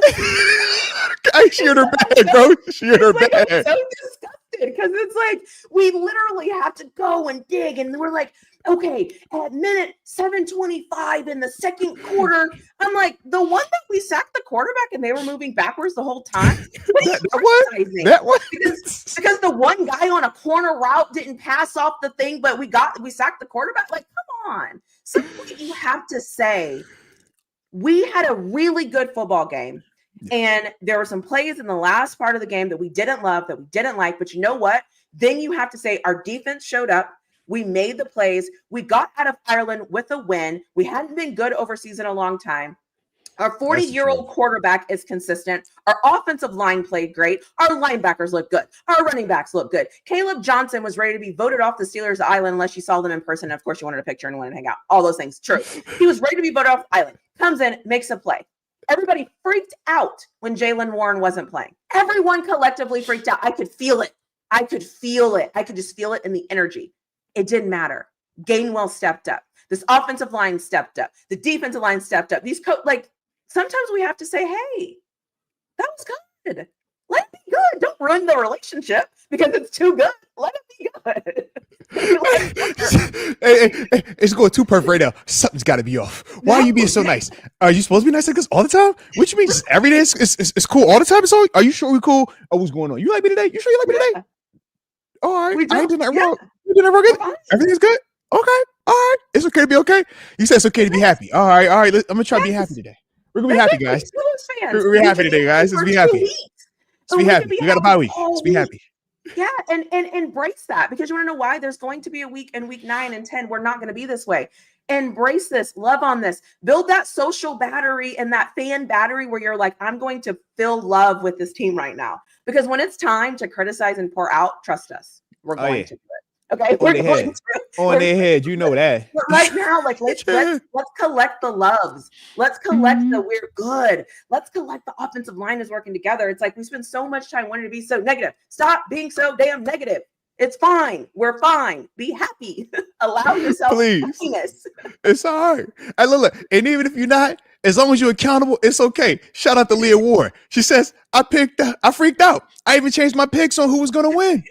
She in her bag, bro. She in her bag. I'm so disgusted because it's like we literally have to go and dig, and we're like, okay, at minute 7:25 in the second quarter, I'm like, the one that we sacked the quarterback and they were moving backwards the whole time. That one? Because the one guy on a corner route didn't pass off the thing, but we sacked the quarterback. Like, come on. Something you have to say. We had a really good football game. And there were some plays in the last part of the game that we didn't love, that we didn't like. But you know what? Then you have to say our defense showed up. We made the plays. We got out of Ireland with a win. We hadn't been good overseas in a long time. Our 40-year-old quarterback is consistent. Our offensive line played great. Our linebackers look good. Our running backs look good. Caleb Johnson was ready to be voted off the Steelers island unless you saw them in person. Of course, you wanted a picture and wanted to hang out. All those things. True. He was ready to be voted off the island. Comes in, makes a play. Everybody freaked out when Jaylen Warren wasn't playing. Everyone collectively freaked out. I could feel it. I could just feel it in the energy. It didn't matter. Gainwell stepped up. This offensive line stepped up. The defensive line stepped up. Sometimes we have to say, hey, that was good. Let it be good. Don't ruin the relationship because it's too good. Let it be good. Hey, it's going too perfect right now. Something's got to be off. Why are you being so nice? Are you supposed to be nice like this all the time? What you mean? Just every day it's cool all the time? Are you sure we're cool? Oh, what's going on? You like me today? You sure you like me today? All right. I ain't doing that wrong. You doing that wrong? Good? Everything's good? Okay. All right. It's okay to be okay? You said it's okay to be happy. All right. I'm going to try to be happy today. We're going to be happy, guys. We're going to be happy today, guys. Let's be happy. Let's be happy. We got a bye week. Let's be happy. Yeah, and embrace that, because you want to know why? There's going to be a week in week 9 and 10. We're not going to be this way. Embrace this, love on this, build that social battery and that fan battery where you're like, I'm going to feel love with this team right now. Because when it's time to criticize and pour out, trust us, we're going to do it. Okay, on their head, you know that. But right now, like let's collect the loves. Let's collect the we're good. Let's collect the offensive line is working together. It's like we spend so much time wanting to be so negative. Stop being so damn negative. It's fine. We're fine. Be happy. Allow yourself happiness. It's all right. Look, and even if you're not, as long as you're accountable, it's okay. Shout out to Leah Ward. She says, I freaked out. I even changed my picks on who was going to win.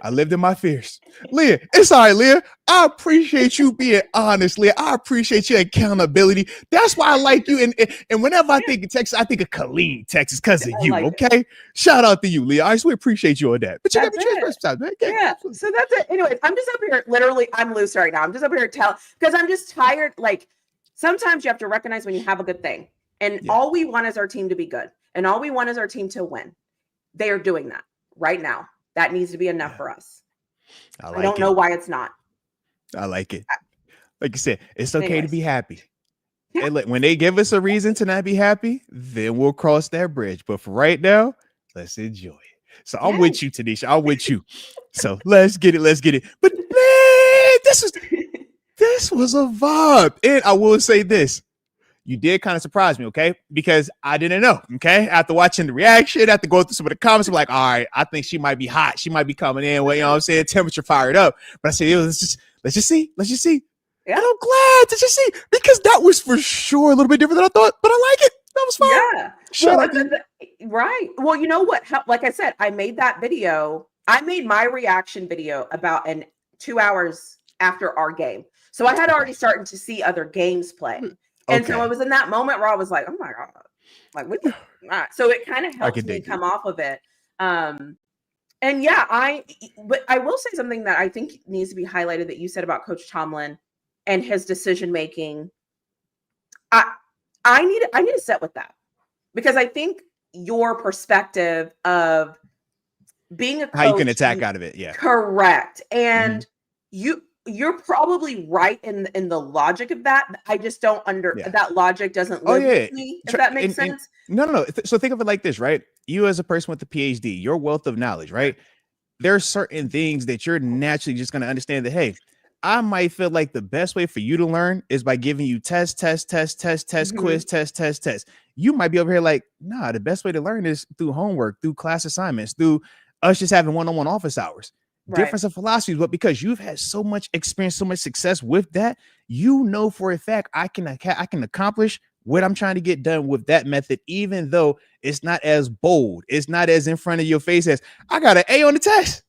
I lived in my fears. Leah, it's all right, Leah. I appreciate you being honest, Leah. I appreciate your accountability. That's why I like you. And whenever I think of Texas, I think of Colleen, Texas, because of you, okay? Shout out to you, Leah. I just appreciate you on that. But you got me yeah. So that's it. Anyways, I'm just up here, literally, I'm loose right now. I'm just up here because I'm just tired. Like, sometimes you have to recognize when you have a good thing. And all we want is our team to be good. And all we want is our team to win. They are doing that right now. That needs to be enough for us. I don't know why it's not. I like it. Like you said, it's okay to be happy. Yeah. And when they give us a reason to not be happy, then we'll cross that bridge. But for right now, let's enjoy it. So I'm with you, TaNeisha. I'm with you. So let's get it. But man, this was a vibe. And I will say this. You did kind of surprise me, okay? Because I didn't know, okay? After watching the reaction, after going through some of the comments, I'm like, all right, I think she might be hot. She might be coming in, well, you know what I'm saying? Temperature fired up. But I said, let's just see. Yeah. And I'm glad to just see, because that was for sure a little bit different than I thought, but I like it. That was fine. Yeah. Shut Well, up, dude. right. Well, you know what? Like I said, I made that video. I made my reaction video about 2 hours after our game. So I had already started to see other games play. And so I was in that moment where I was like, oh my God, like what the not. So it kind of helped me come off of it. And yeah, but I will say something that I think needs to be highlighted that you said about Coach Tomlin and his decision making. I need to sit with that, because I think your perspective of being a coach, how you can attack out of it, yeah, correct, and you're probably right in the logic of that. I just don't that logic doesn't live with me, if that makes sense. No. So think of it like this, right? You as a person with a PhD, your wealth of knowledge, right? There are certain things that you're naturally just going to understand that, hey, I might feel like the best way for you to learn is by giving you test, quiz, test. You might be over here like, nah, the best way to learn is through homework, through class assignments, through us just having one-on-one office hours. Right. Difference of philosophies, but because you've had so much experience, so much success with that, you know for a fact I can accomplish what I'm trying to get done with that method, even though it's not as bold, it's not as in front of your face as I got an A on the test.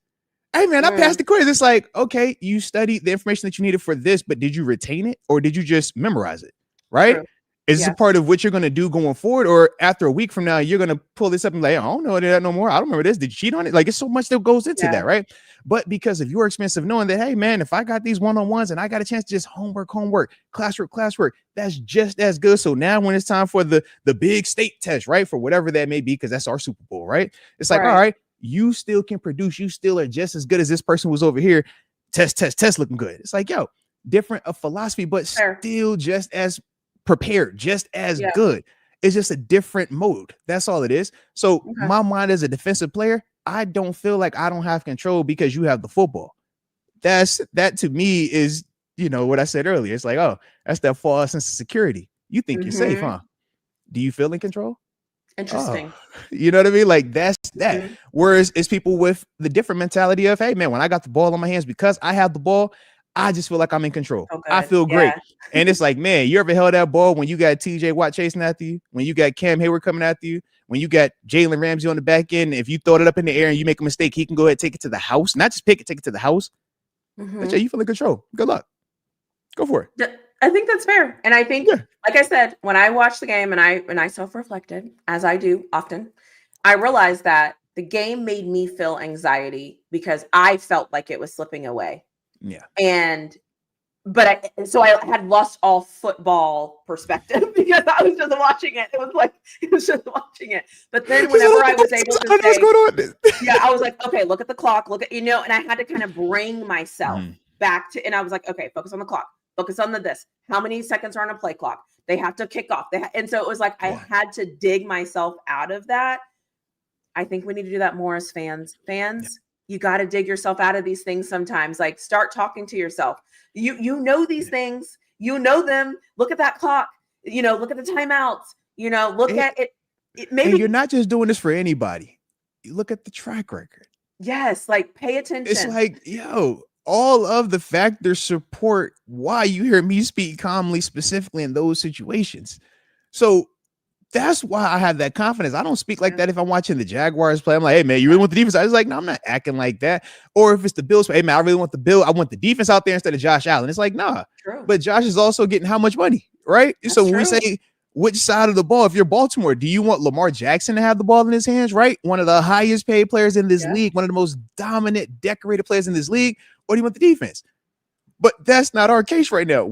Hey man, I passed the quiz. It's like, okay, you studied the information that you needed for this, but did you retain it or did you just memorize it? Right? True. Is this a part of what you're going to do going forward? Or after a week from now, you're going to pull this up and be like, I don't know that no more. I don't remember this. Did you cheat on it? Like, it's so much that goes into that, right? But because of your experience of knowing that, hey man, if I got these one-on-ones and I got a chance to just homework, classwork, that's just as good. So now when it's time for the big state test, right? For whatever that may be, because that's our Super Bowl, right? It's like, all right, you still can produce. You still are just as good as this person was over here. Test, looking good. It's like, yo, different of philosophy, but still just as prepared, just as good. It's just a different mode. That's all it is. So my mind as a defensive player, I don't feel like I don't have control because you have the football. That to me is, what I said earlier. It's like, oh, that's that false sense of security. You think you're safe, huh? Do you feel in control? Interesting. You know what I mean? Like that's that. Whereas it's people with the different mentality of, hey man, when I got the ball in my hands, because I have the ball, I just feel like I'm in control. I feel great. And it's like, man, you ever held that ball when you got TJ Watt chasing after you, when you got Cam Hayward coming after you, when you got Jalen Ramsey on the back end, if you throw it up in the air and you make a mistake, he can go ahead and take it to the house. Not just pick it, take it to the house. But yeah, you feel in control. Good luck. Go for it. I think that's fair. And I think, like I said, when I watched the game and I self-reflected, as I do often, I realized that the game made me feel anxiety because I felt like it was slipping away. Yeah. But I had lost all football perspective because I was just watching it. It was just watching it. But then whenever I was able to say, I was like, okay, look at the clock, and I had to kind of bring myself back to, and I was like, okay, focus on the clock. Focus on this. How many seconds are on a play clock? They have to kick off. And so it was like I had to dig myself out of that. I think we need to do that more as fans. You got to dig yourself out of these things sometimes. Like start talking to yourself. You know these things. You know them. Look at that clock. Look at the timeouts. Look at it. Maybe you're not just doing this for anybody. You look at the track record. Yes, like pay attention. It's like, yo, all of the factors support why you hear me speak calmly, specifically in those situations. So that's why I have that confidence. I don't speak like that if I'm watching the Jaguars play. I'm like, hey, man, you really want the defense? I was like, no, I'm not acting like that. Or if it's the Bills, hey, man, I really want the Bill. I want the defense out there instead of Josh Allen. It's like, nah. True. But Josh is also getting how much money, right? That's so when we say which side of the ball, if you're Baltimore, do you want Lamar Jackson to have the ball in his hands, right? One of the highest paid players in this league, one of the most dominant, decorated players in this league, or do you want the defense? But that's not our case right now.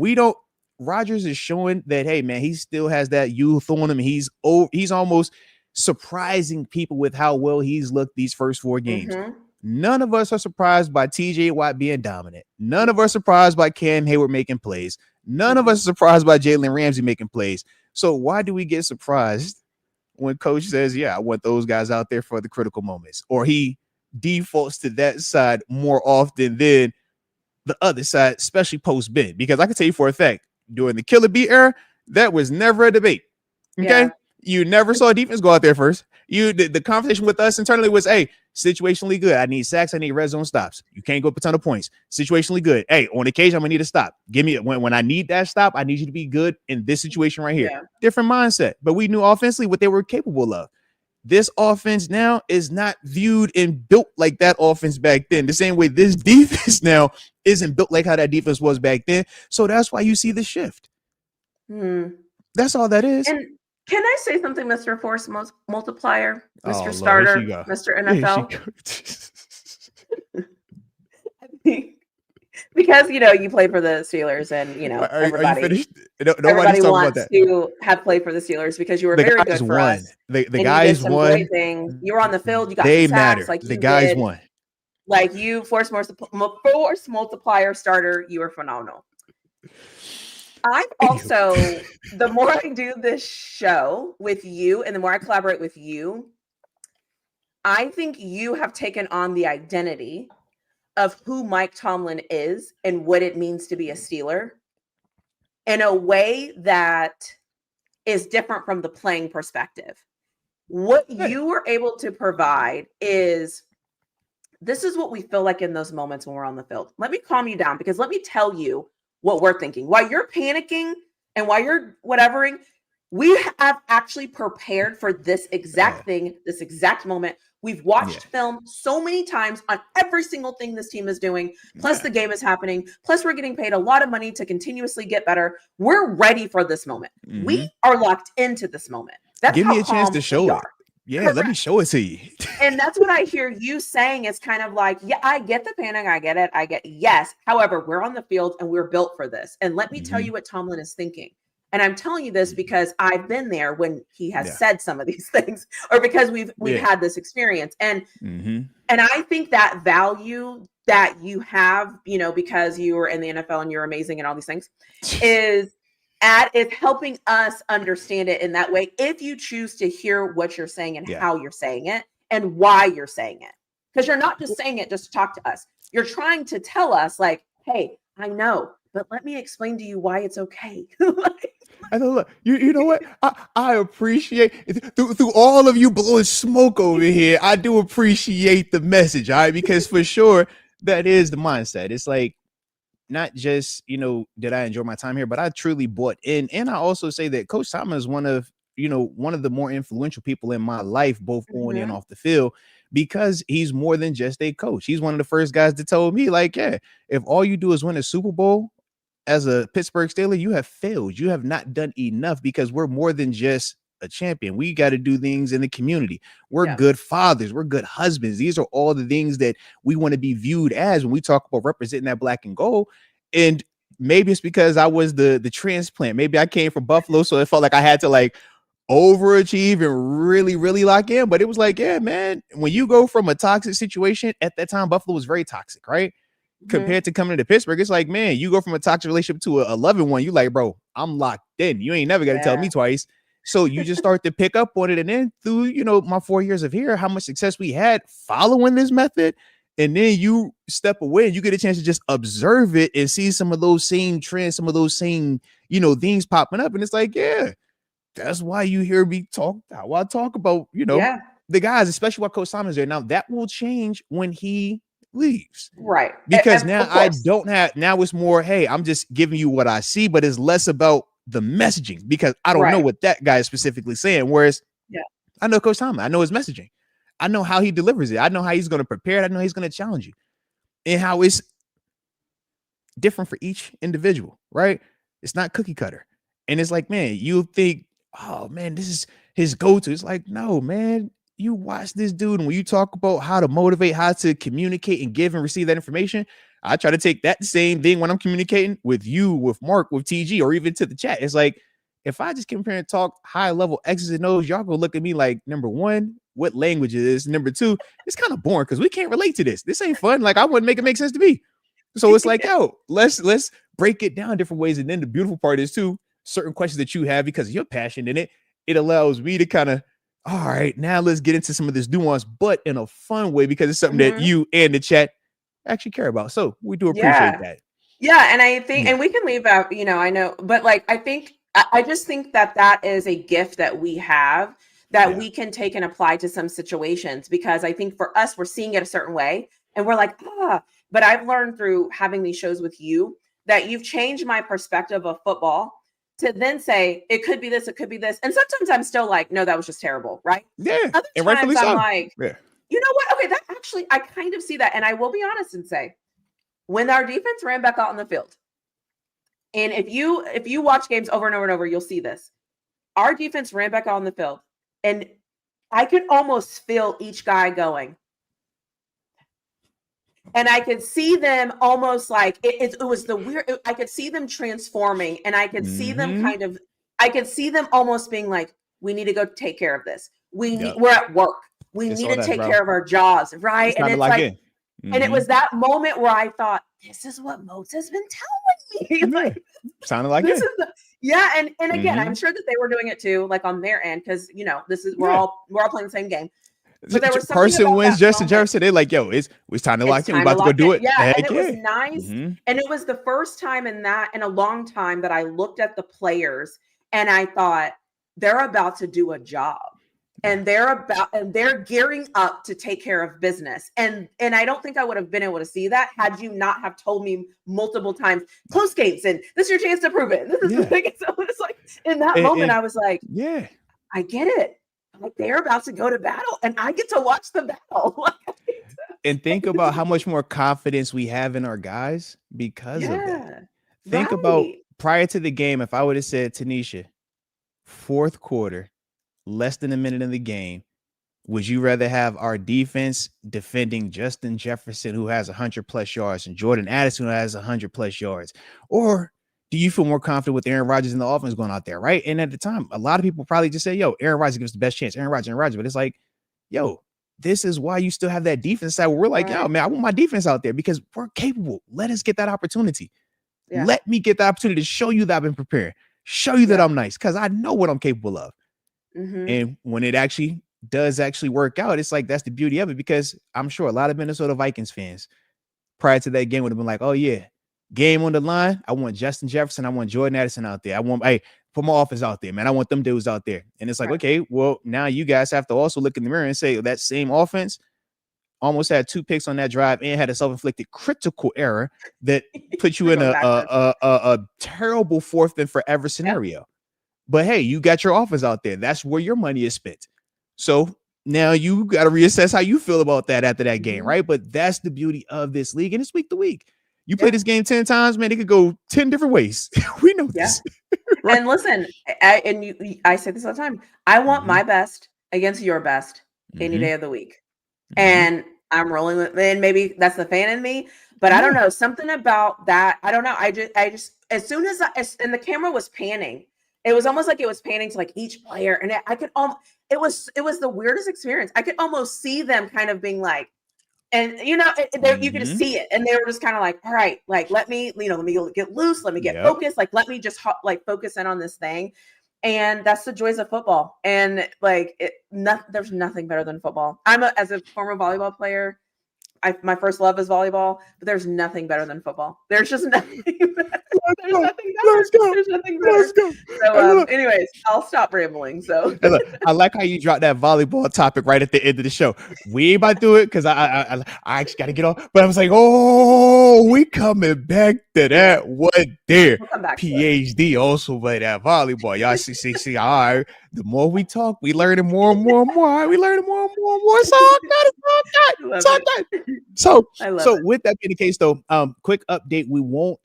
Rodgers is showing that, hey, man, he still has that youth on him. He's almost surprising people with how well he's looked these first 4 games. None of us are surprised by TJ Watt being dominant. None of us are surprised by Cam Hayward making plays. None of us are surprised by Jalen Ramsey making plays. So why do we get surprised when coach says, yeah, I want those guys out there for the critical moments, or he defaults to that side more often than the other side, especially post Ben? Because I can tell you for a fact, during the Killer Bee era, that was never a debate. Okay. You never saw defense go out there first. The conversation with us internally was, hey, situationally good. I need sacks. I need red zone stops. You can't go up a ton of points. Situationally good. Hey, on occasion, I'm gonna need a stop. Give me when I need that stop. I need you to be good in this situation right here. Yeah. Different mindset, but we knew offensively what they were capable of. This offense now is not viewed and built like that offense back then. The same way this defense now isn't built like how that defense was back then. So that's why you see the shift. That's all that is. And can I say something, Mr. Force Multiplier, Mr. Lord, Starter, here she go. Mr. Here NFL? Because you played for the Steelers, and everybody, are you everybody wants to have played for the Steelers because you were very good for us. The guys won. Great things. You were on the field. You got they some matter. sacks, like the guys won. Like you, Force Multiplier Starter. You were phenomenal. I've also, the more I do this show with you and the more I collaborate with you, I think you have taken on the identity of who Mike Tomlin is and what it means to be a Steeler in a way that is different from the playing perspective. What you were able to provide is, this is what we feel like in those moments when we're on the field. Let me calm you down, because let me tell you what we're thinking. While you're panicking and while you're whatevering, we have actually prepared for this exact thing, this exact moment. We've watched film so many times on every single thing this team is doing. Plus the game is happening. Plus we're getting paid a lot of money to continuously get better. We're ready for this moment. We are locked into this moment. That's Give me a chance to show it. Yeah, correct. Let me show it to you. And that's what I hear you saying. It's kind of like, yeah, I get the panic. I get it. Yes. However, we're on the field and we're built for this. And let me tell you what Tomlin is thinking. And I'm telling you this because I've been there when he has said some of these things, or because we've had this experience. And and I think that value that you have, because you were in the NFL and you're amazing and all these things, is helping us understand it in that way. If you choose to hear what you're saying and how you're saying it and why you're saying it, because you're not just saying it just to talk to us. You're trying to tell us, like, hey, I know, but let me explain to you why it's okay. I know, look, you know what? I appreciate it. Through all of you blowing smoke over here. I do appreciate the message, all right? Because for sure, that is the mindset. It's like, not just, did I enjoy my time here, but I truly bought in. And I also say that Coach Tomlin is one of the more influential people in my life, both on and off the field, because he's more than just a coach. He's one of the first guys that told me, like, yeah, if all you do is win a Super Bowl as a Pittsburgh Steeler, you have failed. You have not done enough, because we're more than just a champion. We got to do things in the community. We're good fathers. We're good husbands. These are all the things that we want to be viewed as when we talk about representing that black and gold. And maybe it's because I was the transplant. Maybe I came from Buffalo, so it felt like I had to like overachieve and really, really lock in. But it was like, yeah, man, when you go from a toxic situation, at that time, Buffalo was very toxic, right? Compared to coming to Pittsburgh, it's like, man, you go from a toxic relationship to a loving one. You like, bro, I'm locked in. You ain't never got to tell me twice. So you just start to pick up on it. And then through, my 4 years of here, how much success we had following this method. And then you step away and you get a chance to just observe it and see some of those same trends, some of those same, things popping up. And it's like, yeah, that's why you hear me talk about, the guys, especially while Coach Simon's there. Now that will change when he leaves. Right. Because now I don't have, now it's more, hey, I'm just giving you what I see, but it's less about the messaging, because I don't know what that guy is specifically saying. Whereas I know Coach Tomlin, I know his messaging. I know how he delivers it. I know how he's going to prepare it. I know he's going to challenge you, and how it's different for each individual, right? It's not cookie cutter. And it's like, man, you think, oh man, this is his go-to. It's like, no, man, you watch this dude. And when you talk about how to motivate, how to communicate and give and receive that information, I try to take that same thing when I'm communicating with you, with Mark, with TG, or even to the chat. It's like, if I just come here and talk high level X's and O's, y'all go look at me like, number one, what language it is. Number two, it's kind of boring because we can't relate to this. This ain't fun. Like, I wouldn't make it make sense to me. So it's like, yo, let's break it down different ways. And then the beautiful part is too, certain questions that you have, because of your passion in it, it allows me to kind of, all right, now let's get into some of this nuance, but in a fun way, because it's something that you and the chat actually care about. So we do appreciate that. Yeah. And I think, and we can leave out, I know, but like, I just think that is a gift that we have that Yeah. we can take and apply to some situations, because I think for us, we're seeing it a certain way and we're like, but I've learned through having these shows with you that you've changed my perspective of football to then say, it could be this, it could be this. And sometimes I'm still like, no, that was just terrible, right? Yeah. Other And times rightfully I'm so. like, Yeah. you know what? Okay, that actually, I kind of see that. And I will be honest and say, when our defense ran back out on the field, and if you watch games over and over and over, you'll see this. Our defense ran back out on the field, and I could almost feel each guy going. And I could see them almost like it was the weird. I could see them transforming, and I could see them kind of. I could see them almost being like, "We need to go take care of this. We're at work. We It's need all to that, take bro. care of our jaws, right?" It's And time to it's lock like, in. and it was that moment where I thought, "This is what Moats has been telling me." Yeah. Like, Sounded like this it. is the yeah, and again, Mhm. I'm sure that they were doing it too, like on their end, because this is we're Yeah. all playing the same game. But there was something Carson about wins, that Justin moment. Jefferson. They're like, yo, it's time to It's lock in. We time to about to go lock do in. it. Yeah, and Heck it was yeah. nice. Mhm. And it was the first time in a long time that I looked at the players and I thought, they're about to do a job. And they're gearing up to take care of business. And I don't think I would have been able to see that had you not have told me multiple times, close games, and this is your chance to prove it. This is the thing. So it's like in that moment, I was like, yeah, I get it. Like, they're about to go to battle, and I get to watch the battle. and think about how much more confidence we have in our guys because of that. Think about prior to the game, if I would have said, TaNeisha, fourth quarter, less than a minute in the game, would you rather have our defense defending Justin Jefferson, who has 100+ yards, and Jordan Addison, who has 100+ yards? Or do you feel more confident with Aaron Rodgers and the offense going out there, right? And at the time, a lot of people probably just say, yo, Aaron Rodgers gives the best chance. Aaron Rodgers. But it's like, yo, this is why you still have that defense side where we're like, yo, man, I want my defense out there because we're capable. Let us get that opportunity. Yeah. Let me get the opportunity to show you that I've been preparing, show you that I'm nice, because I know what I'm capable of. And when it does work out, it's like, that's the beauty of it, because I'm sure a lot of Minnesota Vikings fans prior to that game would have been like, oh yeah, game on the line, I want Justin Jefferson, I want Jordan Addison out there, put my offense out there, man, I want them dudes out there. And it's like, okay, well, now you guys have to also look in the mirror and say, that same offense almost had 2 picks on that drive and had a self-inflicted critical error that put you in a terrible 4th and forever scenario. But hey, you got your offense out there. That's where your money is spent. So now you got to reassess how you feel about that after that game, right? But that's the beauty of this league, and it's week to week. You play this game 10 times, man, it could go 10 different ways. We know this. Right? And listen, I say this all the time. I want my best against your best any day of the week. And I'm rolling with, and maybe that's the fan in me, but I don't know, something about that. I don't know. I just as soon as and the camera was panning, it was almost like it was panning to like each player, and I could it was the weirdest experience. I could almost see them kind of being like, and you could see it, and they were just kind of like, all right, like let me get loose, let me get focused, like let me just like focus in on this thing. And that's the joys of football. And like there's nothing better than football. As a former volleyball player, my first love is volleyball, but there's nothing better than football. There's just nothing better. There's nothing better. Let's go. There's nothing better. Let's go. So anyways, I'll stop rambling. So I like how you dropped that volleyball topic right at the end of the show. We ain't about to do it because I actually got to get off. But I was like, oh, we coming back to that one there. We'll come back PhD also play that volleyball. Y'all see. All right. The more we talk, we learning more and more and more. All right, we learning more and more and more. It's all good. So with that being the case, though, quick update. We won't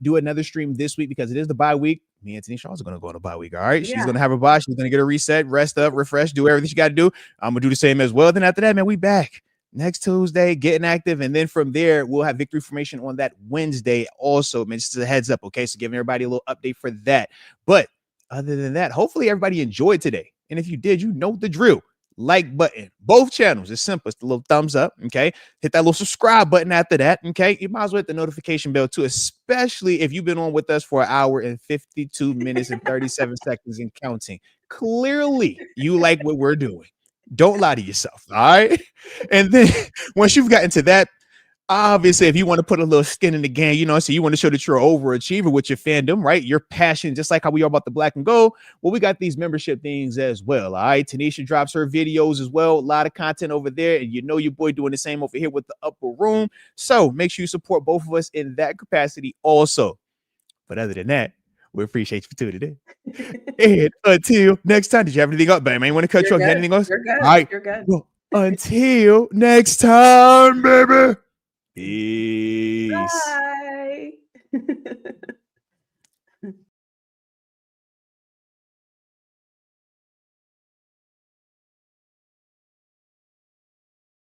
do another stream this week because it is the bye week. Me and TaNeisha also going to go on a bye week. All right. She's going to have a bye. She's going to get a reset, rest up, refresh, do everything she got to do. I'm going to do the same as well. Then after that, man, we back next Tuesday, getting active. And then from there, we'll have victory formation on that Wednesday also, man, just a heads up. Okay. So giving everybody a little update for that. But other than that, hopefully everybody enjoyed today. And if you did, you know the drill. Like button, both channels. It's simple. It's the little thumbs up. Okay. Hit that little subscribe button after that. Okay. You might as well hit the notification bell too, especially if you've been on with us for 1 hour and 52 minutes and 37 seconds and counting. Clearly, you like what we're doing. Don't lie to yourself. All right. And then once you've gotten to that Obviously, if you want to put a little skin in the game, you know, so you want to show that you're an overachiever with your fandom, right? Your passion, just like how we are about the black and gold. Well, we got these membership things as well. All right. TaNeisha drops her videos as well. A lot of content over there. And you know your boy doing the same over here with the upper room. So make sure you support both of us in that capacity also. But other than that, we appreciate you for tuning in. And until next time, did you have anything up, babe? I want to cut you off. You got anything else? You're good. All right. You're good. Well, until next time, baby. Peace. Bye.